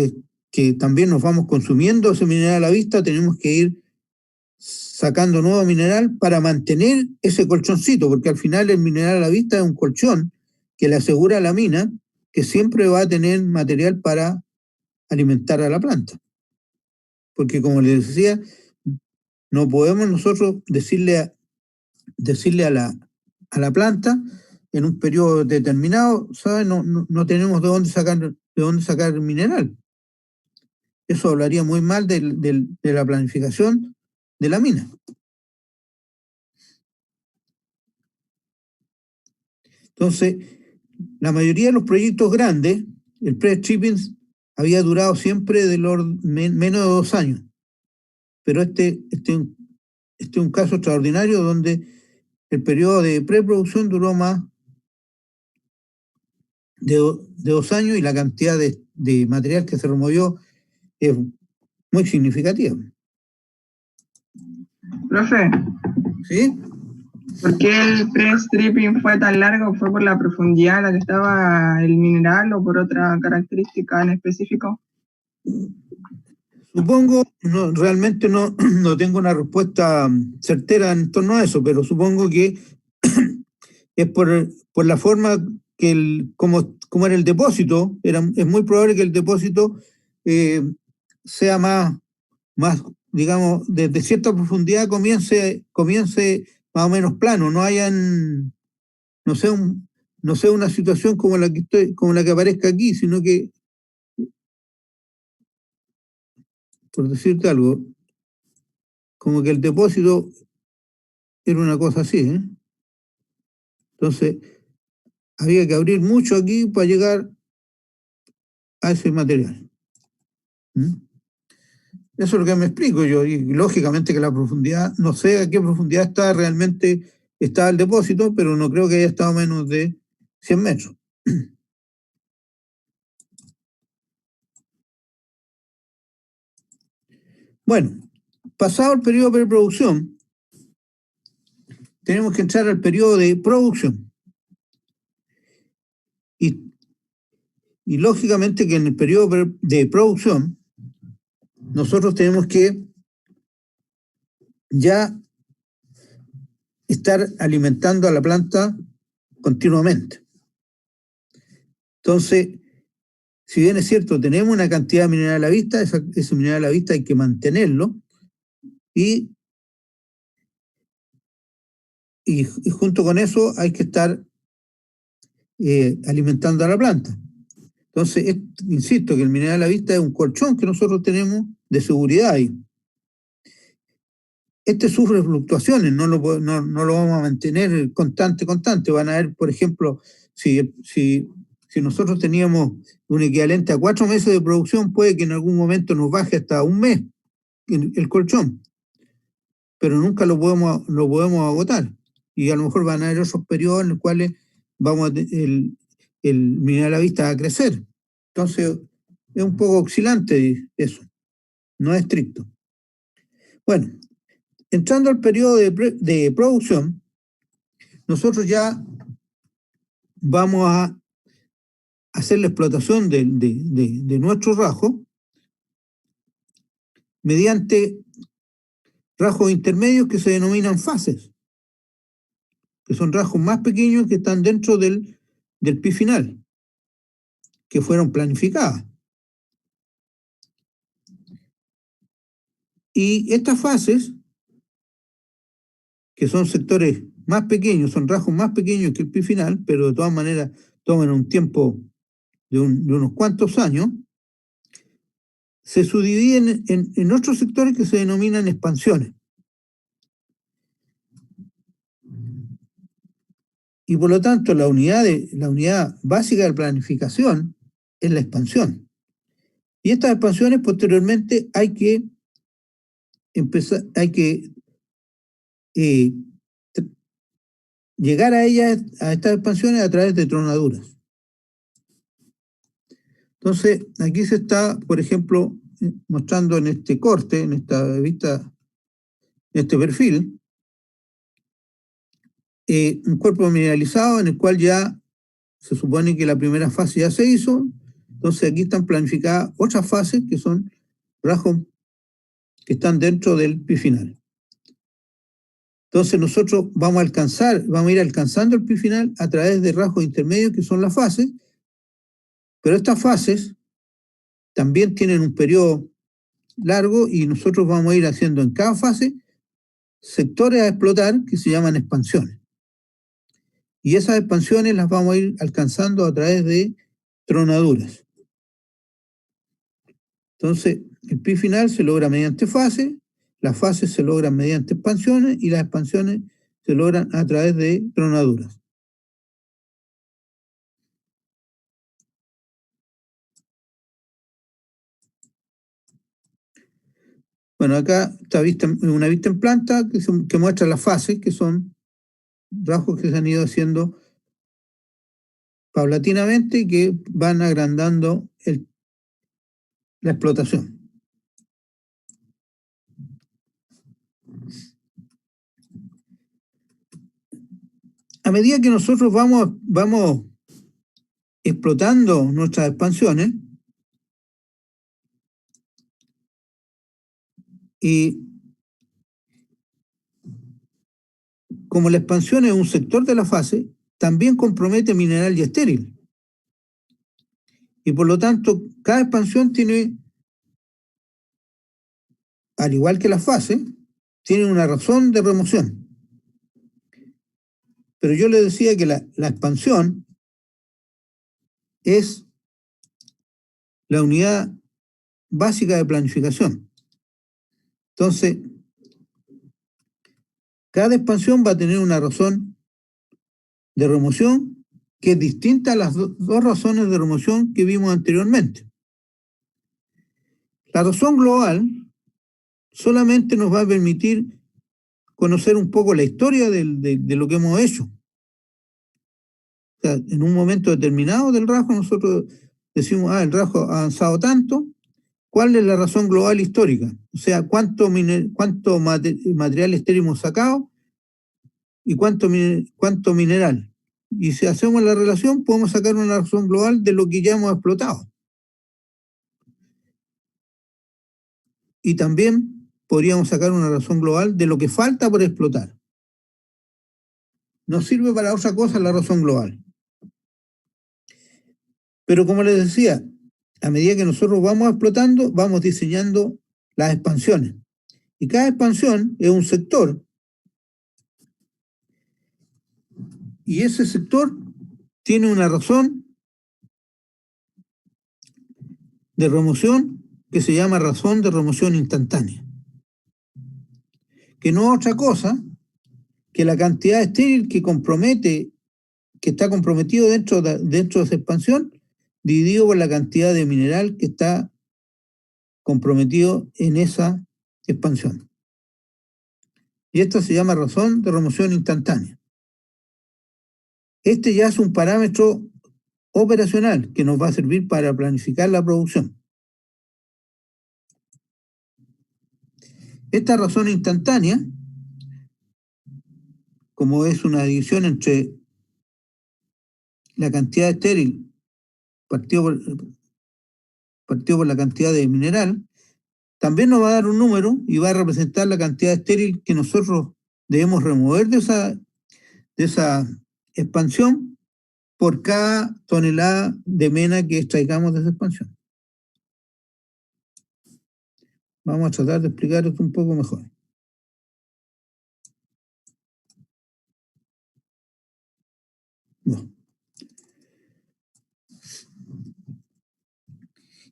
que también nos vamos consumiendo ese mineral a la vista, tenemos que ir sacando nuevo mineral para mantener ese colchoncito, porque al final el mineral a la vista es un colchón que le asegura a la mina que siempre va a tener material para alimentar a la planta. Porque como les decía, no podemos nosotros decirle a la planta en un periodo determinado, ¿sabes? No tenemos de dónde sacar el mineral. Eso hablaría muy mal de la planificación de la mina. Entonces, la mayoría de los proyectos grandes, el pre-stripping había durado siempre menos de 2 años. Pero este es un caso extraordinario donde el periodo de preproducción duró más de 2 años y la cantidad de material que se removió es muy significativa. Profe, ¿Sí? ¿por qué el pre-stripping fue tan largo? ¿Fue por la profundidad en la que estaba el mineral o por otra característica en específico? Supongo, realmente no tengo una respuesta certera en torno a eso, pero supongo que es por la forma como era el depósito. Es muy probable que el depósito sea más, digamos, desde cierta profundidad comience más o menos plano, no sé, una situación como la que aparezca aquí, sino que, por decirte algo, como que el depósito era una cosa así, ¿eh? Entonces, había que abrir mucho aquí para llegar a ese material. ¿Mm? Eso es lo que me explico yo, y lógicamente que la profundidad, no sé a qué profundidad está el depósito, pero no creo que haya estado menos de 100 metros. Bueno, pasado el periodo de preproducción, tenemos que entrar al periodo de producción. Y lógicamente que en el periodo de producción, nosotros tenemos que ya estar alimentando a la planta continuamente. Entonces, si bien es cierto, tenemos una cantidad de mineral a la vista, ese mineral a la vista hay que mantenerlo y junto con eso hay que estar alimentando a la planta. Entonces, insisto que el mineral a la vista es un colchón que nosotros tenemos de seguridad ahí. Sufre fluctuaciones, no lo vamos a mantener constante. Van a ver, por ejemplo, si nosotros teníamos un equivalente a 4 meses de producción, puede que en algún momento nos baje hasta 1 mes el colchón, pero nunca lo podemos agotar. Y a lo mejor van a haber otros periodos en los cuales el mineral a la vista va a crecer. Entonces, es un poco oscilante eso, no es estricto. Bueno, entrando al periodo de producción, nosotros ya vamos a hacer la explotación de nuestro rajo mediante rajos intermedios que se denominan fases, que son rajos más pequeños que están dentro del pi final, que fueron planificadas. Y estas fases, que son sectores más pequeños, son rajos más pequeños que el pi final, pero de todas maneras toman un tiempo de unos cuantos años, se subdividen en otros sectores que se denominan expansiones. Y por lo tanto, la unidad básica de planificación es la expansión. Y estas expansiones posteriormente hay que empezar, llegar a ellas, a estas expansiones a través de tronaduras. Entonces, aquí se está, por ejemplo, mostrando en este corte, en esta vista, en este perfil, un cuerpo mineralizado en el cual ya se supone que la primera fase ya se hizo. Entonces aquí están planificadas otras fases que son rasgos que están dentro del pi final. Entonces nosotros vamos a ir alcanzando el pi final a través de rasgos intermedios que son las fases, pero estas fases también tienen un periodo largo y nosotros vamos a ir haciendo en cada fase sectores a explotar que se llaman expansiones. Y esas expansiones las vamos a ir alcanzando a través de tronaduras. Entonces, el pi final se logra mediante fases, las fases se logran mediante expansiones y las expansiones se logran a través de tronaduras. Bueno, acá está una vista en planta que muestra las fases, que son rasgos que se han ido haciendo paulatinamente y que van agrandando la explotación. A medida que nosotros vamos explotando nuestras expansiones, y como la expansión es un sector de la fase, también compromete mineral y estéril. Y por lo tanto, cada expansión tiene, al igual que la fase, tiene una razón de remoción. Pero yo le decía que la expansión es la unidad básica de planificación. Entonces, cada expansión va a tener una razón de remoción que es distinta a las dos razones de remoción que vimos anteriormente. La razón global solamente nos va a permitir conocer un poco la historia de lo que hemos hecho. O sea, en un momento determinado del rasgo nosotros decimos, el rasgo ha avanzado tanto, ¿cuál es la razón global histórica? O sea, cuánto material estéril hemos sacado y cuánto mineral. Y si hacemos la relación, podemos sacar una razón global de lo que ya hemos explotado. Y también podríamos sacar una razón global de lo que falta por explotar. No sirve para otra cosa la razón global. Pero como les decía, a medida que nosotros vamos explotando, vamos diseñando las expansiones. Y cada expansión es un sector. Y ese sector tiene una razón de remoción que se llama razón de remoción instantánea. Que no es otra cosa que la cantidad estéril que está comprometido dentro de esa expansión, dividido por la cantidad de mineral que está comprometido en esa expansión. Y esto se llama razón de remoción instantánea. Este ya es un parámetro operacional que nos va a servir para planificar la producción. Esta razón instantánea, como es una división entre la cantidad estéril partido por la cantidad de mineral, también nos va a dar un número y va a representar la cantidad estéril que nosotros debemos remover de esa expansión por cada tonelada de mena que extraigamos de esa expansión. Vamos a tratar de explicar esto un poco mejor. Bueno.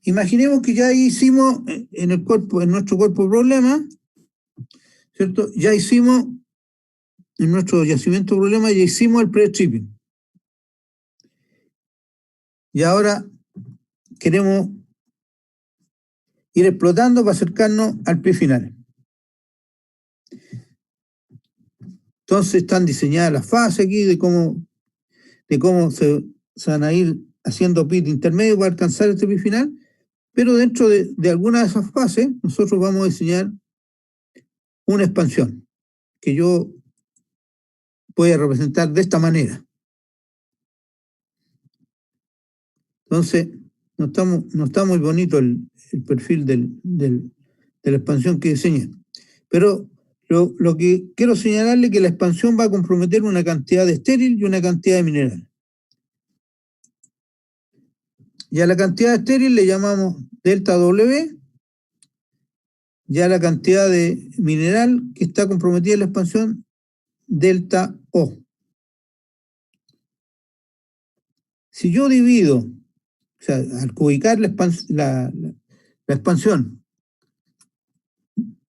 Imaginemos que ya hicimos en nuestro cuerpo de problema, ¿cierto? Ya hicimos, en nuestro yacimiento de problema, ya hicimos el pre-stripping. Y ahora queremos ir explotando para acercarnos al PIB final. Entonces están diseñadas las fases aquí de cómo se van a ir haciendo PIB intermedio para alcanzar este PIB final, pero dentro de alguna de esas fases nosotros vamos a diseñar una expansión que yo voy a representar de esta manera. Entonces, no está muy bonito el perfil de la expansión que diseñé. Pero lo que quiero señalarle es que la expansión va a comprometer una cantidad de estéril y una cantidad de mineral. Y a la cantidad de estéril le llamamos delta W, y a la cantidad de mineral que está comprometida en la expansión, delta O. Si yo divido, o sea, al cubicar la expansión,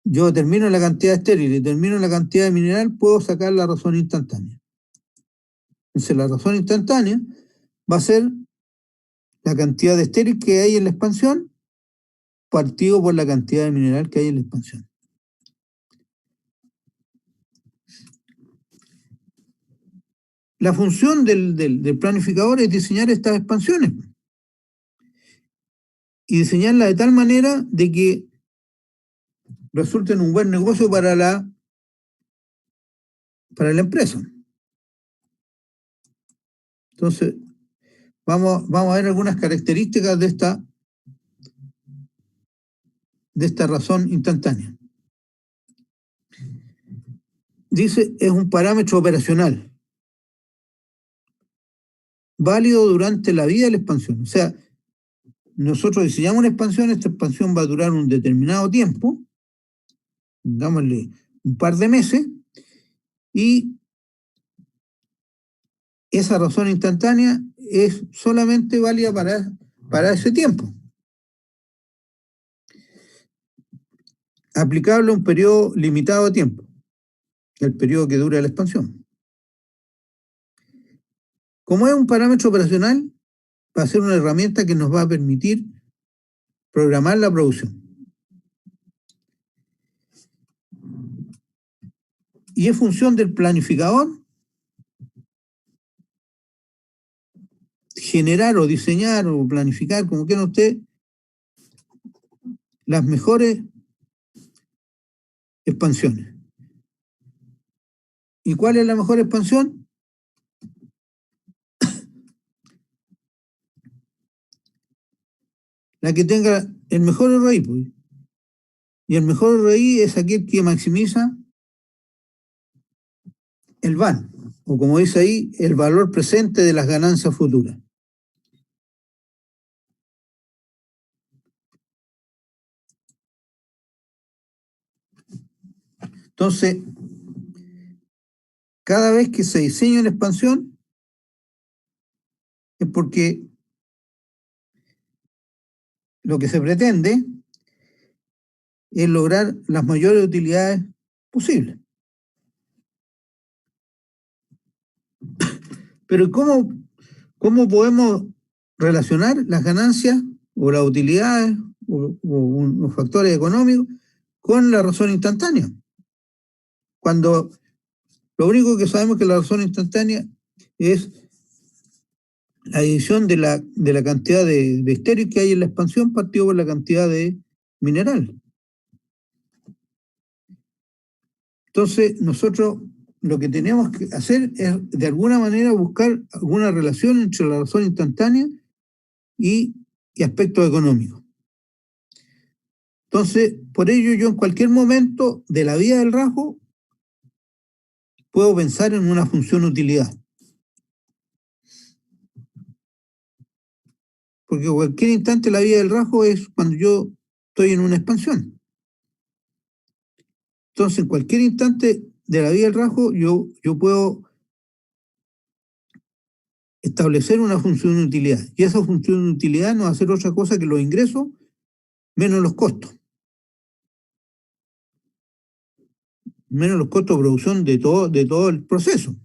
yo determino la cantidad de estéril y determino la cantidad de mineral, puedo sacar la razón instantánea. Entonces la razón instantánea va a ser la cantidad de estéril que hay en la expansión partido por la cantidad de mineral que hay en la expansión. La función del planificador es diseñar estas expansiones y diseñarlas de tal manera de que resulten un buen negocio para la empresa. Entonces, vamos a ver algunas características de esta razón instantánea. Dice, es un parámetro operacional, válido durante la vida de la expansión. O sea, nosotros diseñamos una expansión, esta expansión va a durar un determinado tiempo, dámosle un par de meses, y esa razón instantánea es solamente válida para ese tiempo. Aplicable a un periodo limitado de tiempo, el periodo que dura la expansión. Como es un parámetro operacional, va a ser una herramienta que nos va a permitir programar la producción. Y es función del planificador generar o diseñar o planificar, como quieran ustedes, las mejores expansiones. ¿Y cuál es la mejor expansión? La que tenga el mejor ROI, pues. Y el mejor ROI es aquel que maximiza el VAN, o como dice ahí, el valor presente de las ganancias futuras. Entonces, cada vez que se diseña una expansión, es porque lo que se pretende es lograr las mayores utilidades posibles. Pero ¿cómo podemos relacionar las ganancias o las utilidades o los factores económicos con la razón instantánea? Cuando lo único que sabemos que la razón instantánea es la división de la cantidad de estéril que hay en la expansión partido por la cantidad de mineral. Entonces, nosotros lo que tenemos que hacer es, de alguna manera, buscar alguna relación entre la razón instantánea y aspectos económicos. Entonces, por ello, yo en cualquier momento de la vida del rasgo puedo pensar en una función utilidad. Porque cualquier instante de la vida del rasgo es cuando yo estoy en una expansión. Entonces, en cualquier instante de la vida del rasgo, yo puedo establecer una función de utilidad. Y esa función de utilidad no va a hacer otra cosa que los ingresos menos los costos. Menos los costos de producción de todo el proceso.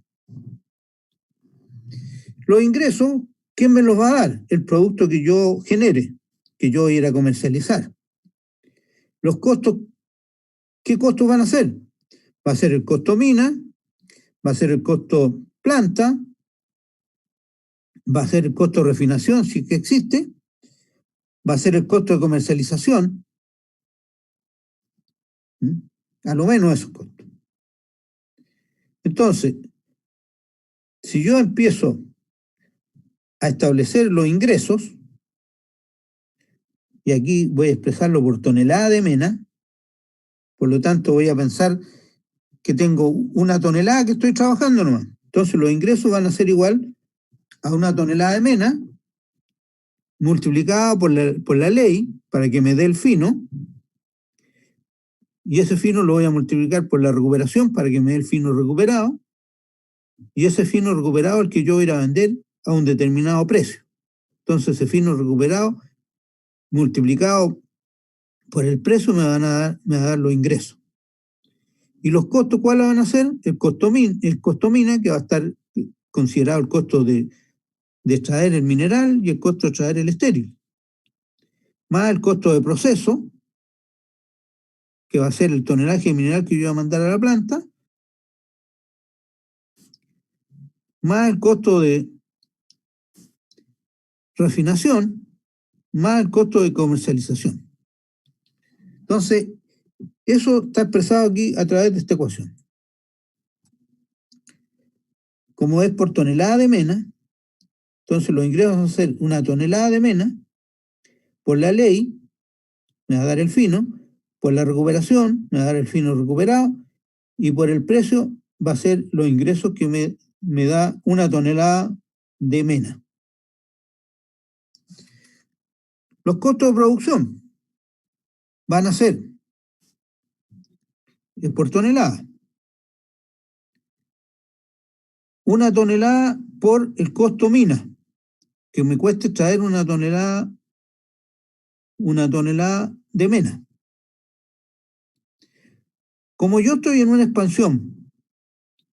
Los ingresos, ¿quién me los va a dar? El producto que yo genere, que yo voy a ir a comercializar. los costos, ¿qué costos van a ser? Va a ser el costo mina, va a ser el costo planta, va a ser el costo de refinación, si es que existe, va a ser el costo de comercialización, a lo menos esos costos. Entonces, si yo empiezo a establecer los ingresos, y aquí voy a expresarlo por tonelada de mena, por lo tanto voy a pensar que tengo una tonelada que estoy trabajando nomás. Entonces los ingresos van a ser igual a una tonelada de mena multiplicada por la ley para que me dé el fino, y ese fino lo voy a multiplicar por la recuperación para que me dé el fino recuperado, y ese fino recuperado es el que yo voy a ir a vender a un determinado precio. Entonces ese fino recuperado multiplicado por el precio me va a dar los ingresos. ¿Y los costos cuáles van a ser? El costo mina, que va a estar considerado el costo de extraer el mineral y el costo de extraer el estéril, más el costo de proceso, que va a ser el tonelaje de mineral que yo voy a mandar a la planta, más el costo de refinación, más el costo de comercialización. Entonces, eso está expresado aquí a través de esta ecuación. Como es por tonelada de mena, entonces los ingresos van a ser una tonelada de mena, por la ley me va a dar el fino, por la recuperación me va a dar el fino recuperado, y por el precio va a ser los ingresos que me da una tonelada de mena. Los costos de producción van a ser por tonelada. Una tonelada por el costo mina, que me cueste traer una tonelada de mena. Como yo estoy en una expansión,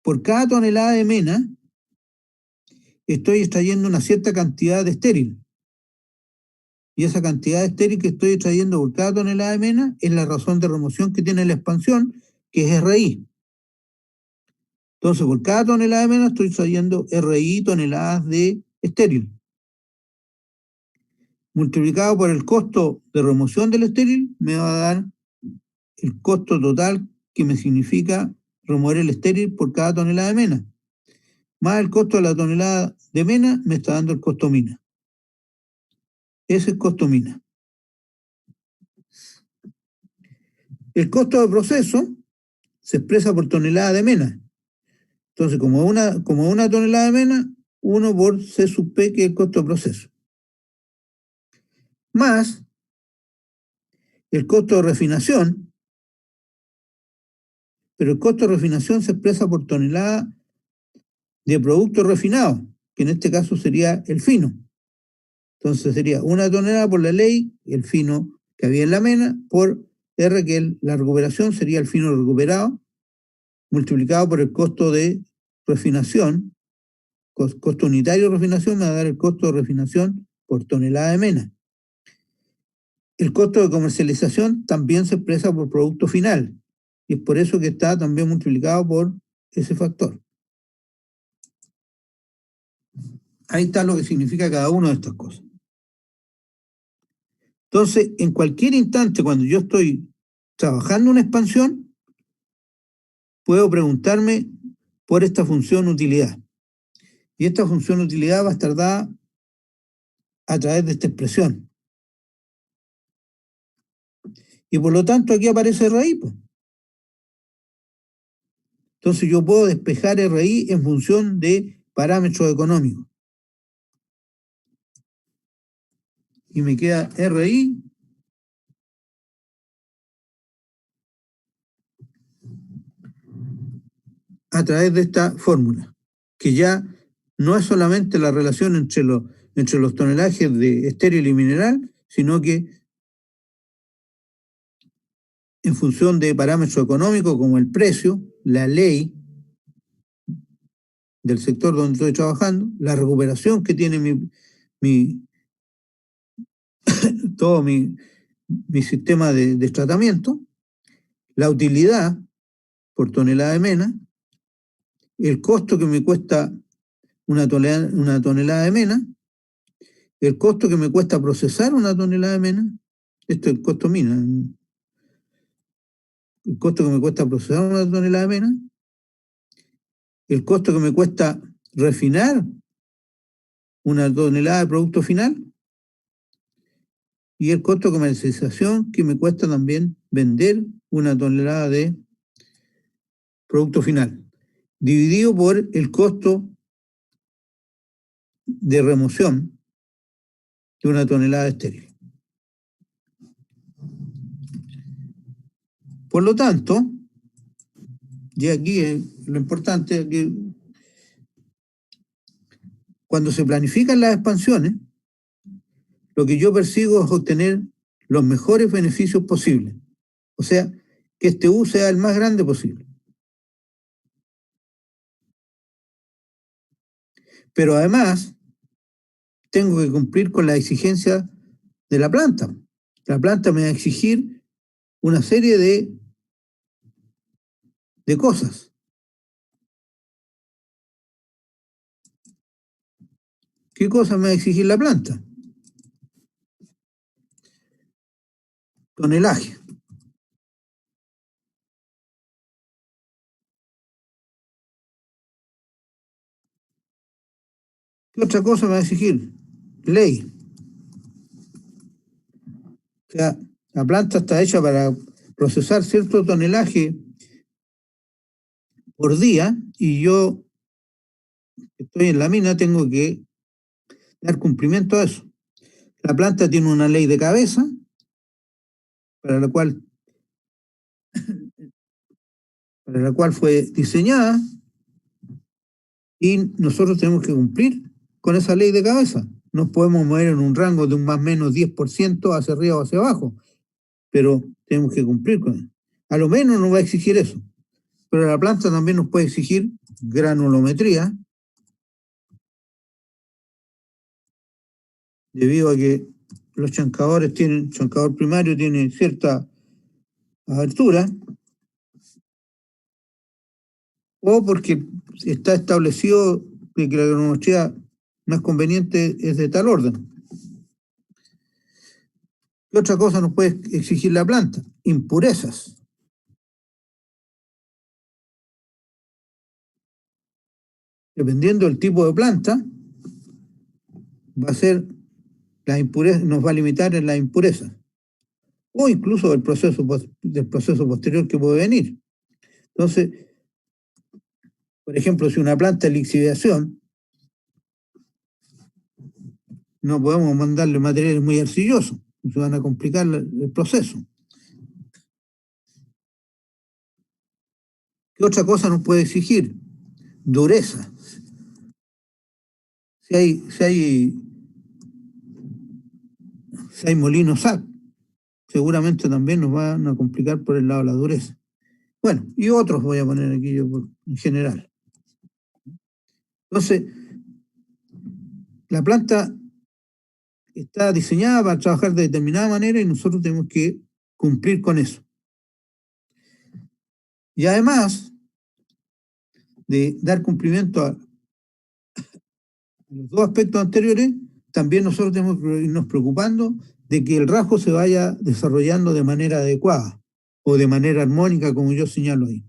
por cada tonelada de mena, estoy extrayendo una cierta cantidad de estéril. Y esa cantidad de estéril que estoy extrayendo por cada tonelada de mena es la razón de remoción que tiene la expansión, que es RI. Entonces, por cada tonelada de mena estoy extrayendo RI toneladas de estéril. Multiplicado por el costo de remoción del estéril, me va a dar el costo total que me significa remover el estéril por cada tonelada de mena. Más el costo de la tonelada de mena me está dando el costo mina. Ese es costo mina. El costo de proceso se expresa por tonelada de mena. Entonces, como una tonelada de mena, 1 por C sub P, que es el costo de proceso. Más el costo de refinación, pero el costo de refinación se expresa por tonelada de producto refinado, que en este caso sería el fino. Entonces sería una tonelada por la ley, el fino que había en la mena, por R, que es la recuperación, sería el fino recuperado, multiplicado por el costo de refinación, costo unitario de refinación, me va a dar el costo de refinación por tonelada de mena. El costo de comercialización también se expresa por producto final, y es por eso que está también multiplicado por ese factor. Ahí está lo que significa cada una de estas cosas. Entonces, en cualquier instante, cuando yo estoy trabajando una expansión, puedo preguntarme por esta función utilidad. Y esta función utilidad va a estar dada a través de esta expresión. Y por lo tanto aquí aparece RI. Entonces yo puedo despejar RI en función de parámetros económicos. Y me queda RI a través de esta fórmula, que ya no es solamente la relación entre los tonelajes de estéril y mineral, sino que en función de parámetros económicos como el precio, la ley del sector donde estoy trabajando, la recuperación que tiene todo mi mi sistema de tratamiento, la utilidad por tonelada de mena, el costo que me cuesta una tonelada de mena, el costo que me cuesta procesar una tonelada de mena, esto es el costo mina, el costo que me cuesta procesar una tonelada de mena, el costo que me cuesta refinar una tonelada de producto final y el costo de comercialización que me cuesta también vender una tonelada de producto final, dividido por el costo de remoción de una tonelada estéril. Por lo tanto, y aquí es lo importante, que cuando se planifican las expansiones, lo que yo persigo es obtener los mejores beneficios posibles. O sea, que este U sea el más grande posible. Pero además, tengo que cumplir con la exigencia de la planta. La planta me va a exigir una serie de cosas. ¿Qué cosas me va a exigir la planta? Tonelaje. ¿Qué otra cosa me va a exigir? Ley. O sea, la planta está hecha para procesar cierto tonelaje por día y yo, que estoy en la mina, tengo que dar cumplimiento a eso. La planta tiene una ley de cabeza para la cual fue diseñada y nosotros tenemos que cumplir con esa ley de cabeza. No podemos mover en un rango de un más o menos 10% hacia arriba o hacia abajo, pero tenemos que cumplir con eso. A lo menos nos va a exigir eso, pero la planta también nos puede exigir granulometría, debido a que los chancador primario tiene cierta abertura, o porque está establecido que la granulometría más conveniente es de tal orden. ¿Qué otra cosa nos puede exigir la planta? Impurezas. Dependiendo del tipo de planta, va a ser la impureza, nos va a limitar en la impureza, o incluso del proceso posterior que puede venir. Entonces, por ejemplo, si una planta de lixiviación, no podemos mandarle materiales muy arcillosos, se van a complicar el proceso. ¿Qué otra cosa nos puede exigir? Dureza. Si hay molinos SAC, seguramente también nos van a complicar por el lado de la dureza. Bueno, y otros voy a poner aquí yo en general. Entonces, la planta está diseñada para trabajar de determinada manera y nosotros tenemos que cumplir con eso. Y además de dar cumplimiento a los dos aspectos anteriores, también nosotros tenemos que irnos preocupando de que el rasgo se vaya desarrollando de manera adecuada o de manera armónica, como yo señalo ahí.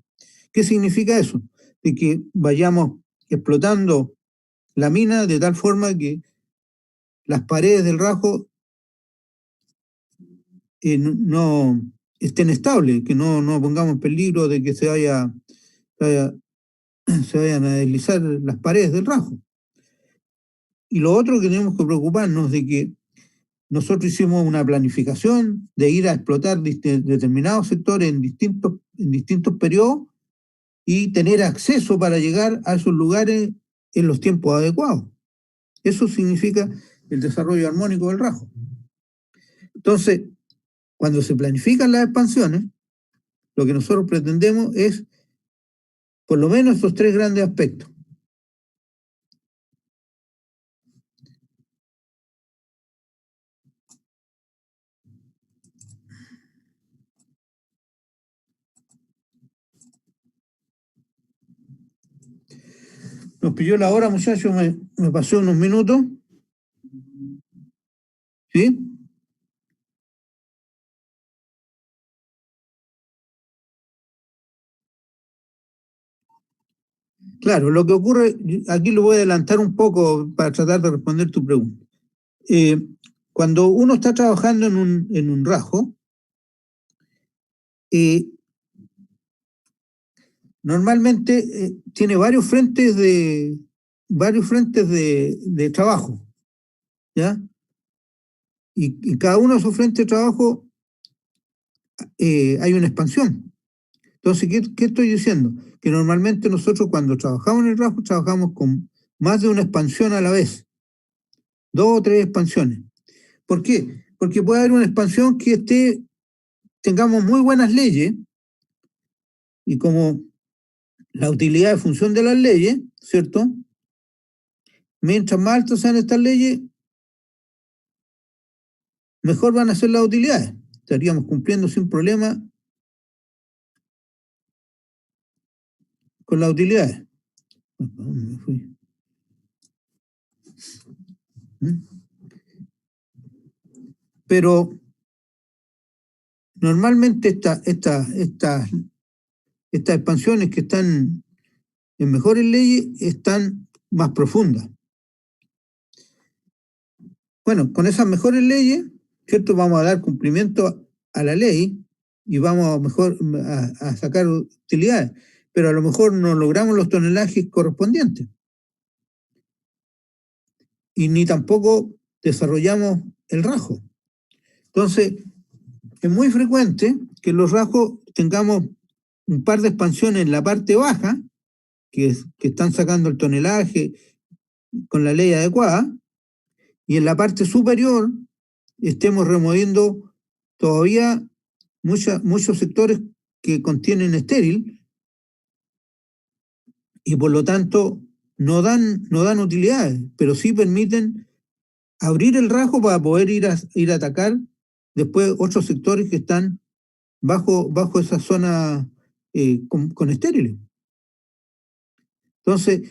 ¿Qué significa eso? De que vayamos explotando la mina de tal forma que las paredes del rasgo no estén estables, que no pongamos en peligro de que se vayan a deslizar las paredes del rasgo. Y lo otro que tenemos que preocuparnos de que nosotros hicimos una planificación de ir a explotar determinados sectores en distintos periodos y tener acceso para llegar a esos lugares en los tiempos adecuados. Eso significa el desarrollo armónico del rasgo. Entonces, cuando se planifican las expansiones, lo que nosotros pretendemos es por lo menos estos tres grandes aspectos. Nos pilló la hora, muchachos, me pasó unos minutos. ¿Sí? Claro, lo que ocurre, aquí lo voy a adelantar un poco para tratar de responder tu pregunta. Cuando uno está trabajando en un rajo, normalmente tiene varios frentes de trabajo, ¿ya? Y cada uno de esos frentes de trabajo hay una expansión. Entonces, ¿qué estoy diciendo? Que normalmente nosotros cuando trabajamos en el rajo trabajamos con más de una expansión a la vez, 2 o 3 expansiones. ¿Por qué? Porque puede haber una expansión que tengamos muy buenas leyes, y como la utilidad es función de las leyes, ¿cierto? Mientras más altas sean estas leyes, mejor van a ser las utilidades. Estaríamos cumpliendo sin problema con las utilidades. ¿Dónde me fui? Pero normalmente estas expansiones que están en mejores leyes están más profundas. Bueno, con esas mejores leyes, ¿cierto? Vamos a dar cumplimiento a la ley y vamos a sacar utilidades, pero a lo mejor no logramos los tonelajes correspondientes. Y ni tampoco desarrollamos el rajo. Entonces, es muy frecuente que en los rajos tengamos un par de expansiones en la parte baja, que están sacando el tonelaje con la ley adecuada, y en la parte superior estemos removiendo todavía muchos sectores que contienen estéril y por lo tanto no dan utilidades, pero sí permiten abrir el rajo para poder ir a atacar después otros sectores que están bajo esa zona con estériles. Entonces,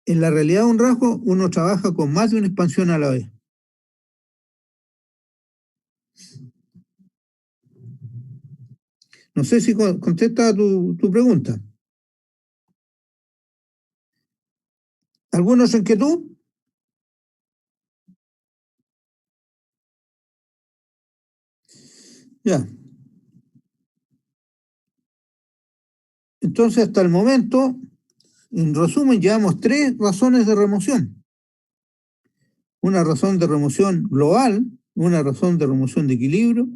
en la realidad de un rajo uno trabaja con más de una expansión a la vez. No sé si contesta tu pregunta. ¿Alguna otra inquietud? Ya. Entonces, hasta el momento, en resumen, llevamos 3 razones de remoción. Una razón de remoción global, una razón de remoción de equilibrio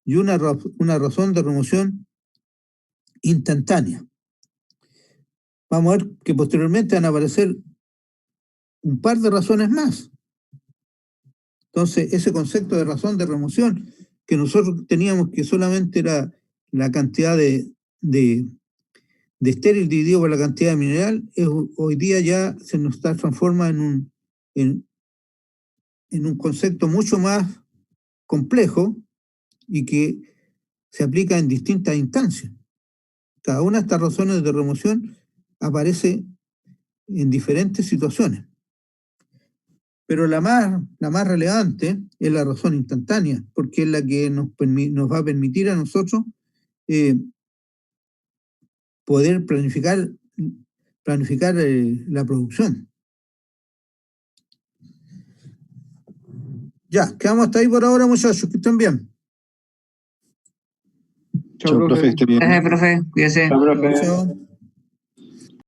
y una razón de remoción instantánea. Vamos a ver que posteriormente van a aparecer un par de razones más. Entonces, ese concepto de razón de remoción que nosotros teníamos que solamente era la cantidad de estéril dividido por la cantidad de mineral, hoy día ya se nos transforma en un concepto mucho más complejo y que se aplica en distintas instancias. Cada una de estas razones de remoción aparece en diferentes situaciones. Pero la más relevante es la razón instantánea, porque es la que nos va a permitir a nosotros poder planificar la producción. Ya, quedamos hasta ahí por ahora, muchachos, que estén bien. Chao, profe, esté bien. Gracias, profe. Cuídese. Chao, profe. Chao.